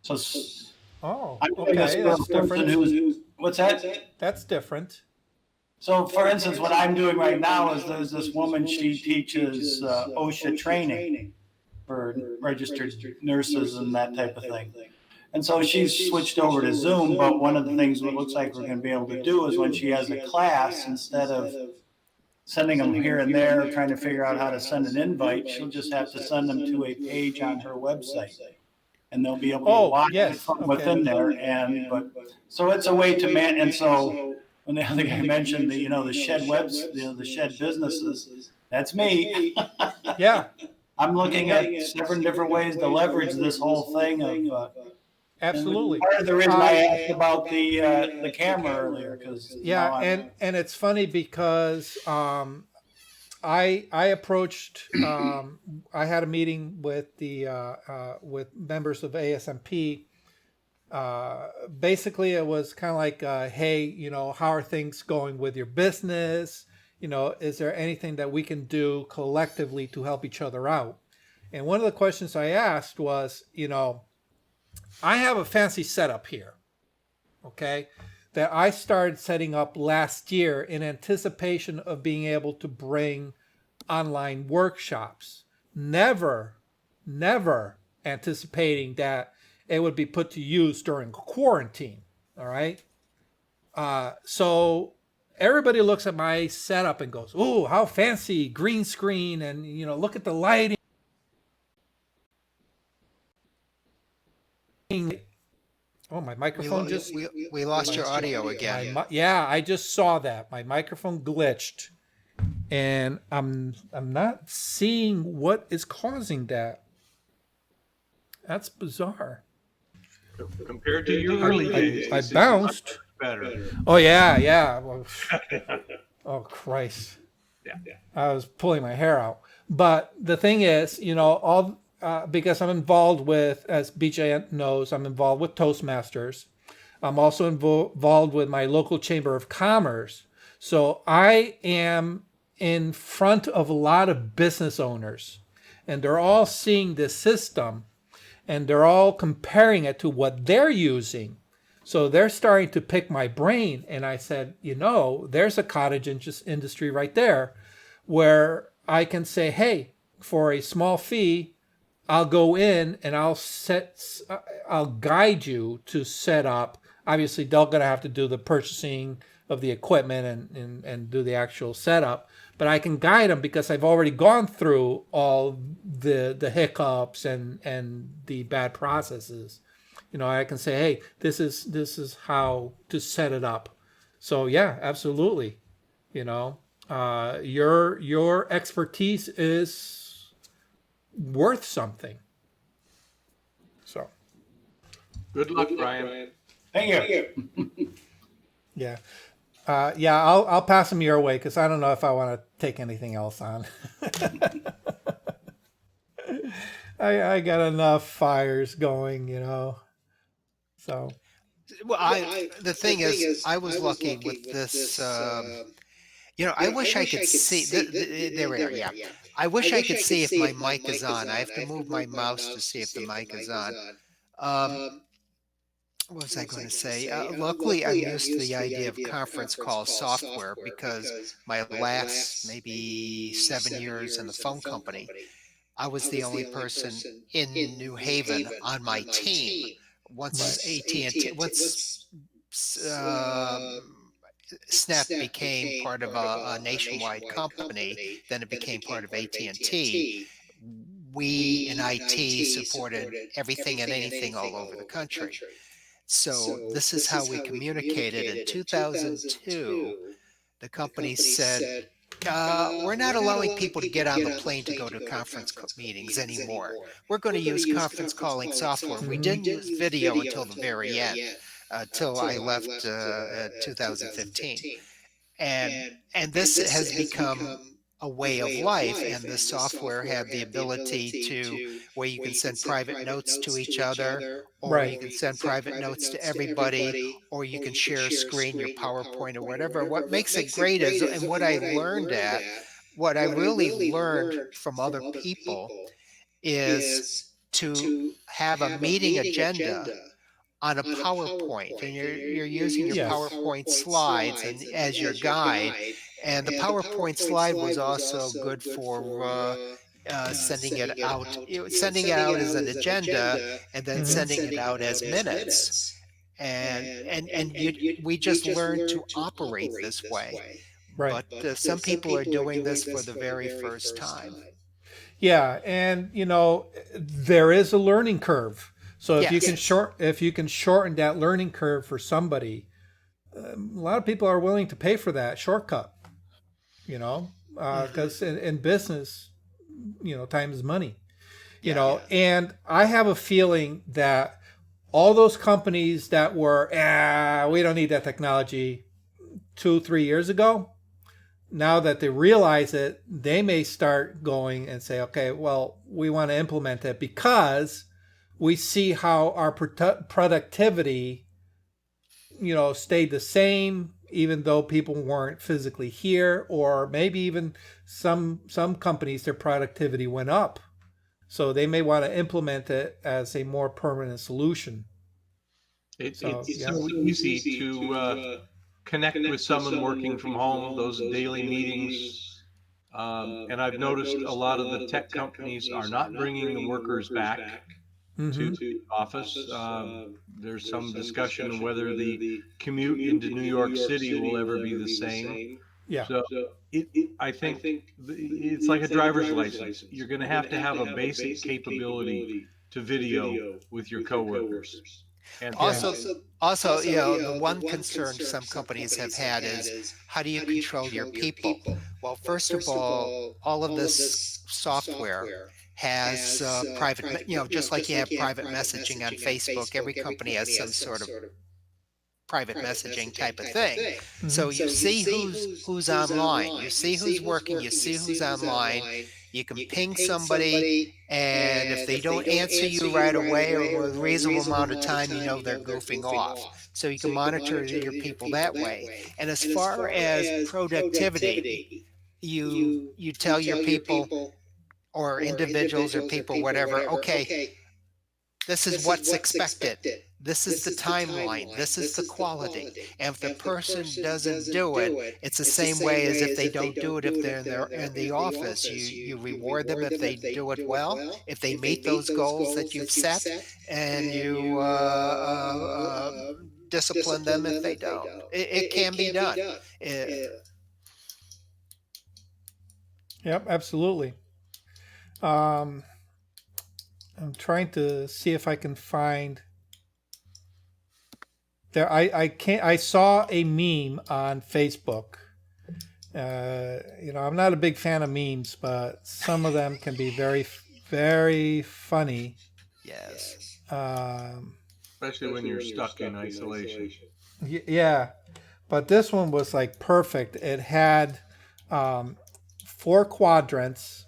So I'm doing this okay, for that's a person different. what's that? That's different. So for instance, what I'm doing right now is there's this woman, she teaches OSHA training for registered nurses and that type of thing. And so she's switched over to Zoom, but one of the things it looks like we're going to be able to do is when she has a class, instead of sending them here and there, trying to figure out how to send an invite, she'll just have to send them to a page on her website. And they'll be able to watch it from within there. So it's a way to and so when the other guy mentioned the shed the shed businesses, that's me. Yeah. I'm looking at 7 different ways to leverage this whole thing of absolutely. Part of the reason I asked about the camera earlier, because and it's funny because I approached I had a meeting with the with members of ASMP. Basically, it was kind of like, hey, how are things going with your business? Is there anything that we can do collectively to help each other out? And one of the questions I asked was, I have a fancy setup here, okay, that I started setting up last year in anticipation of being able to bring online workshops. Never anticipating that it would be put to use during quarantine, all right? So everybody looks at my setup and goes, "Ooh, how fancy, green screen, and look at the lighting." Oh, my microphone we lost your audio again. Yeah, I just saw that. My microphone glitched. And I'm not seeing what is causing that. That's bizarre. Compared to your early days, I bounced. Better. Oh yeah. Well, oh Christ. Yeah. I was pulling my hair out. But the thing is, because I'm involved with, as BJ knows, I'm involved with Toastmasters. I'm also involved with my local Chamber of Commerce. So I am in front of a lot of business owners, and they're all seeing this system, and they're all comparing it to what they're using. So they're starting to pick my brain. And I said, there's a cottage industry right there where I can say, hey, for a small fee, I'll go in and I'll guide you to set up. Obviously, they're going to have to do the purchasing of the equipment and do the actual setup. But I can guide them because I've already gone through all the hiccups and the bad processes. I can say, hey, this is how to set it up. So yeah, absolutely. Your expertise is worth something. So Good luck, Brian. Thank you. yeah, yeah. I'll pass them your way because I don't know if I want to take anything else on. I got enough fires going, you know. So Well, the thing is, I was lucky with this. I wish I could see. There we are. Yeah, I wish I could see if my mic is on. I have to move my mouse to see if the mic is on. Um, what was I going to say? Luckily, I'm used to the idea of conference call software because my last maybe 7 years in the phone company, I was the only person in New Haven on my team. Once right. AT&T, once Snap became part of a nationwide company, then it became part of AT&T. We in IT supported everything and anything all over the country. So this is how we communicated. In 2002, the company said, we're not allowing people to get on the plane to go to conference meetings anymore. We're going to use conference calling software. We didn't use video until the very end, until I left in 2015. And this has become a way of life, and the software had the ability to where you can send private notes to each other, or you Right. can send private notes to everybody, or you can share a screen, your PowerPoint or whatever. What makes it great is, and what I really learned from other people is to have a meeting agenda on a PowerPoint, and you're using your Yes. PowerPoint slides and as your guide. And the PowerPoint slide was also good for sending it out, sending it out as an agenda, and then sending it out as minutes. We just learned to operate this way. Right. But some people are doing this for the very first time. Yeah, and you know there is a learning curve. So Yes. if you can shorten that learning curve for somebody, a lot of people are willing to pay for that shortcut. You know, Hmm. because in business, you know, time is money. You Yeah. know, and I have a feeling that all those companies that were, we don't need that technology 2 3 years ago, now that they realize it, they may start going and say, okay, well, we want to implement it because we see how our productivity, you know, stayed the same even though people weren't physically here, or maybe even some companies their productivity went up. So they may want to implement it as a more permanent solution. So It's yeah. so easy to connect with someone working from home, those daily meetings. And I've noticed a lot of the tech companies are not bringing the workers back to Mm-hmm. the office. There's some discussion of whether the commute into New York City will ever be the same. Yeah. So it, I think it's like a driver's license. You're going to have a basic capability to video with your coworkers. And Yeah. Also, the one concern some companies have had is how do you control your people? Well, first of all of this software has just like you have private messaging on Facebook, every company has some sort of private messaging type of thing. Mm-hmm. So you see who's online, you see who's working, you see who's online. You can ping somebody, and if they don't answer you right away or with a reasonable amount of time, you know they're goofing off. So you can monitor your people that way. And as far as productivity, you tell your people or individuals or people, whatever, okay, this is what's expected. This is the timeline. This is the quality. And if the person doesn't do it, it's the same way as if they don't do it if they're in the office. You reward them if they do it well, if they meet those goals that you've set, and you discipline them if they don't. It can be done. Uh, Yep. Absolutely. Um, I'm trying to see if I can find there. I can't. I saw a meme on Facebook I'm not a big fan of memes, but some of them can be very, very funny. Yes. Um, Especially when you're stuck in isolation. yeah, but this one was like perfect. It had um, 4 quadrants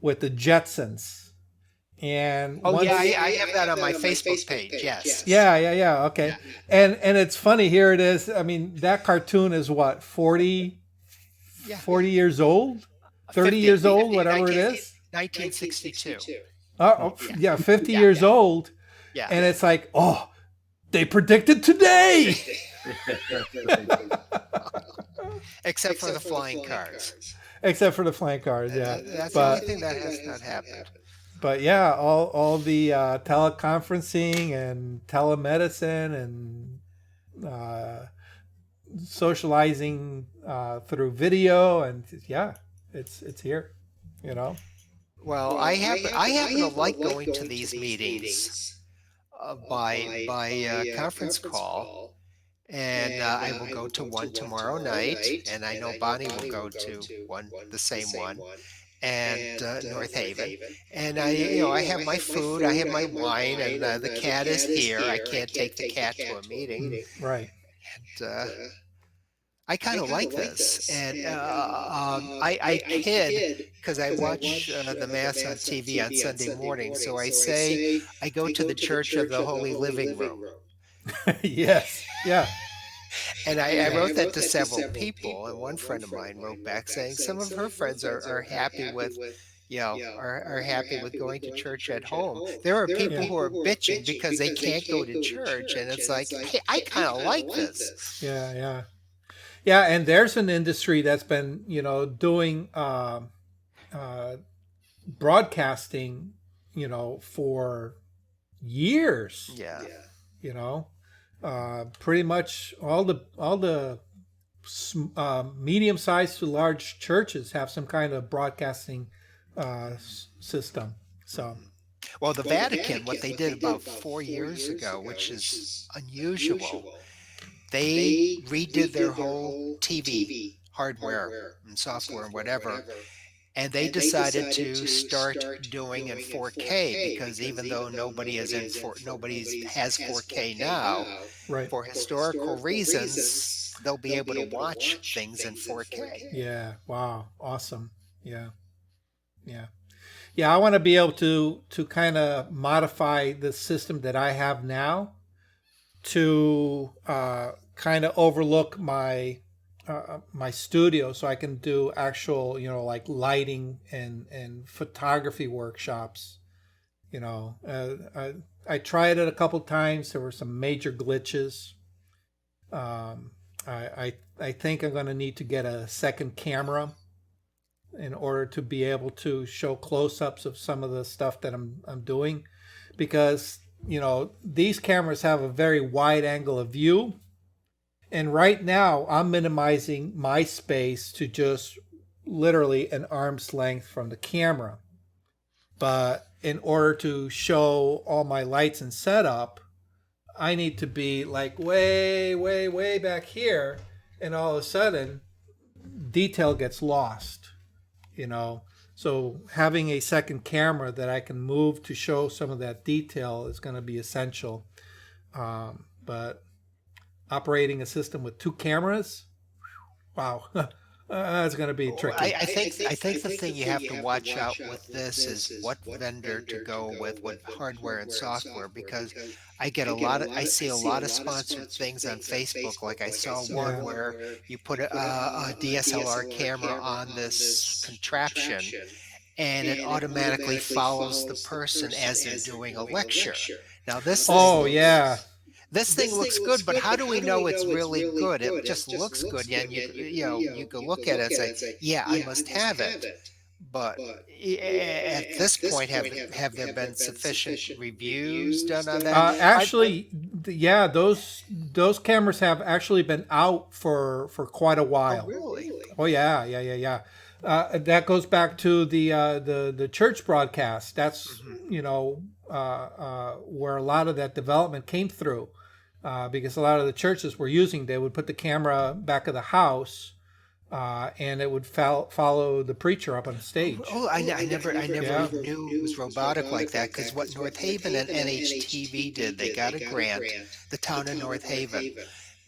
with the Jetsons, and Oh once yeah, I have that on my Facebook page. Yes. yeah, okay. And it's funny, here it is. I mean, that cartoon is what, 40 Yeah. 40 years old, 30 50, years old, 50, whatever it is. 1962. Yeah, 50 years old. Yeah. And it's like, oh, they predicted today. Except for the flying cars. Except for the flying cars, yeah. That's the only thing that has not happened. But yeah, all the teleconferencing and telemedicine and socializing through video, and yeah, it's here, you know. Well, I happen to like going to these meetings by conference call, and I will go to one tomorrow night, and I know Bonnie will go to one, the same one, and North Haven, and I have my food, I have my wine, and the cat is here. I can't take the cat to a meeting, Right. and I kind of like this, and I kid because I watch the Mass on TV on Sunday morning. So I say I go to the Church of the Holy Living Room, Yes. Yeah. and I wrote that to several people. And one friend of mine wrote back saying some of her friends are happy with, are happy with going to church at home. There are people who are bitching because they can't go to church, and it's like, hey, I kind of like this. Yeah. Yeah, and there's an industry that's been, doing broadcasting, for years. Yeah. Pretty much all the medium-sized to large churches have some kind of broadcasting system. So, Well, the Vatican, what they did about 4 years ago, which is unusual, they redid their whole TV hardware and software and whatever, and they decided to start doing in 4K because even though nobody has 4K now, right. for historical reasons, they'll be able to watch things in 4K. Yeah. Wow. Awesome. Yeah. I want to be able to kind of modify the system that I have now to kind of overlook my my studio, so I can do actual, like lighting and photography workshops. I tried it a couple times. There were some major glitches. I think I'm going to need to get a second camera in order to be able to show close-ups of some of the stuff that I'm doing, because these cameras have a very wide angle of view, and right now I'm minimizing my space to just literally an arm's length from the camera. But in order to show all my lights and setup, I need to be like way back here, and all of a sudden detail gets lost. So having a second camera that I can move to show some of that detail is going to be essential. But operating a system with 2 cameras, wow, that's going to be tricky. I think the thing you have to watch out with this is what vendor to go with hardware and software, because I see a lot of sponsored things on Facebook. Like I saw one where you put a DSLR camera on this contraption, and it automatically follows the person as they're doing a lecture. Now this thing looks good, but how do we know it's really good? It just looks good, and you can look at it and say, yeah, I must have it. But at this point, have there been sufficient reviews done on that? Actually, those cameras have actually been out for quite a while. Oh, really? Oh yeah. That goes back to the church broadcast. That's where a lot of that development came through, because a lot of the churches were using. They would put the camera back of the house and it would follow the preacher up on stage. Oh, I never Yeah. knew it was robotic like that, because what North Haven and NHTV did, they got a grant, the town of North Haven.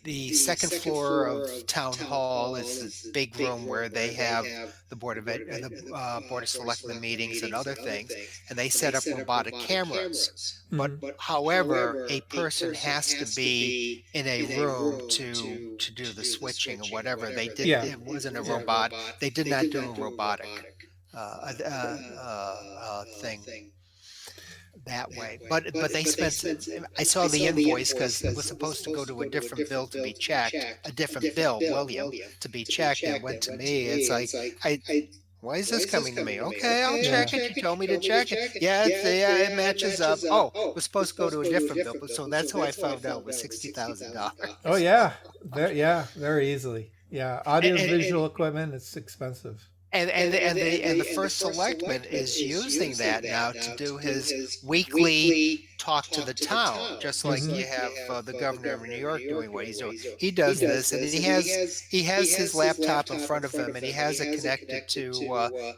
The second floor of Town Hall is the big room where they have the Board of Board of Selectmen meetings and other things, and they set up robotic cameras. But however, a person has to be in a room to do the switching or whatever. They did. Yeah. It wasn't a robot. They did not do a robotic thing that way. But they spent. I saw the invoice because it was supposed to go to a different bill to be checked, a different bill, William, to be checked. And it went to me. It's like why is this coming to me? Okay, I'll check it. You told me to check it. Yeah, it matches up. Oh, it was supposed to go to a different bill. So that's how I found out it was $60,000. Oh yeah, very easily. Yeah, audio visual equipment, it's expensive. And the first selectman is using that now to do his weekly talk to the town, just like you have the governor of New York doing what he's doing. He does this, and he has his laptop in front of him, and he has it connected to.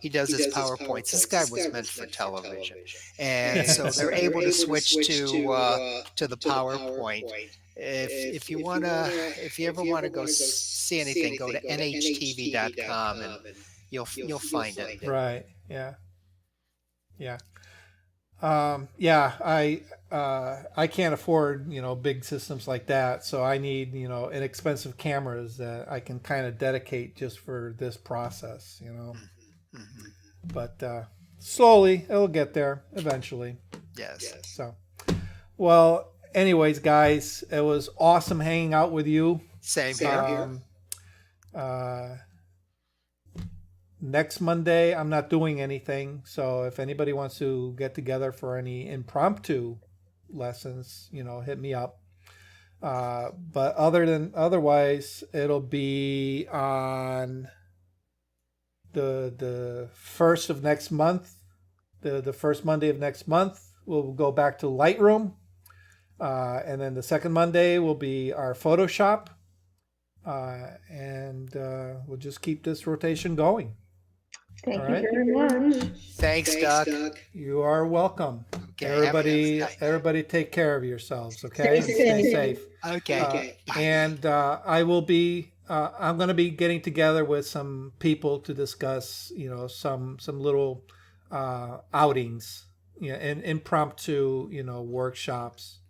He does his PowerPoints. This guy was meant for television, and so they're able to switch to the PowerPoint. If you ever wanna go see anything, go to nhtv.com and you'll find it there. Right. Yeah. I can't afford, big systems like that. So I need, inexpensive cameras that I can kind of dedicate just for this process, But slowly it'll get there eventually. Yes. So, well, anyways, guys, it was awesome hanging out with you. Same here. Next Monday, I'm not doing anything. So if anybody wants to get together for any impromptu lessons, hit me up. But otherwise, it'll be on the first of next month, the first Monday of next month. We'll go back to Lightroom. And then the second Monday will be our Photoshop. And we'll just keep this rotation going. Thank you very much. Thanks, Doug. You are welcome. Okay, Everybody take care of yourselves, okay? Stay safe. Okay. And I'm going to be getting together with some people to discuss, some little outings, and impromptu, workshops.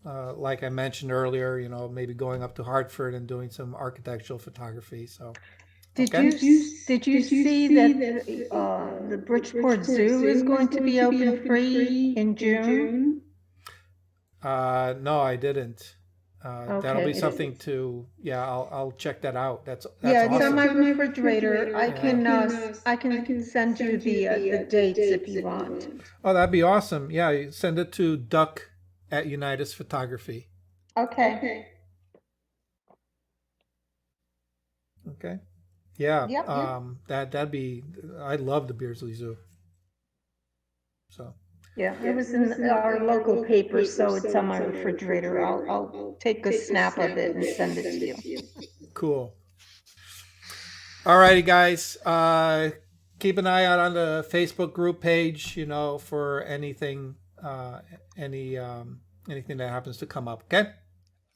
Like I mentioned earlier, maybe going up to Hartford and doing some architectural photography. So, Did you see that the Bridgeport Zoo is going to be open free in June? No, I didn't. That'll be something to. Yeah, I'll check that out. That's awesome. It's on my refrigerator. I can send you the dates if you want. Oh, that'd be awesome. Yeah, you send it to Duck at Unitas Photography. Okay. Yeah. Yep. That'd be. I love the Beardsley Zoo. So. Yeah, it was in our local paper, so it's on my refrigerator. I'll take a snap of it and send it to you. Cool. All righty, guys. Keep an eye out on the Facebook group page, for anything, anything that happens to come up. Okay.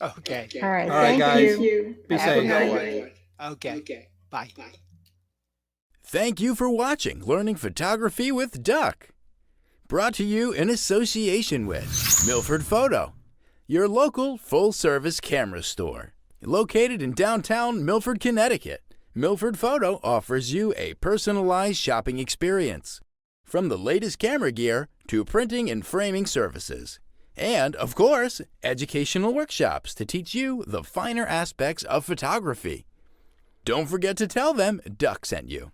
Okay. All right. Thank Thank you. you. Be Have a safe. good one. Okay. Bye. Thank you for watching Learning Photography with Duck. Brought to you in association with Milford Photo, your local full-service camera store. Located in downtown Milford, Connecticut, Milford Photo offers you a personalized shopping experience. From the latest camera gear to printing and framing services. And, of course, educational workshops to teach you the finer aspects of photography. Don't forget to tell them Duck sent you.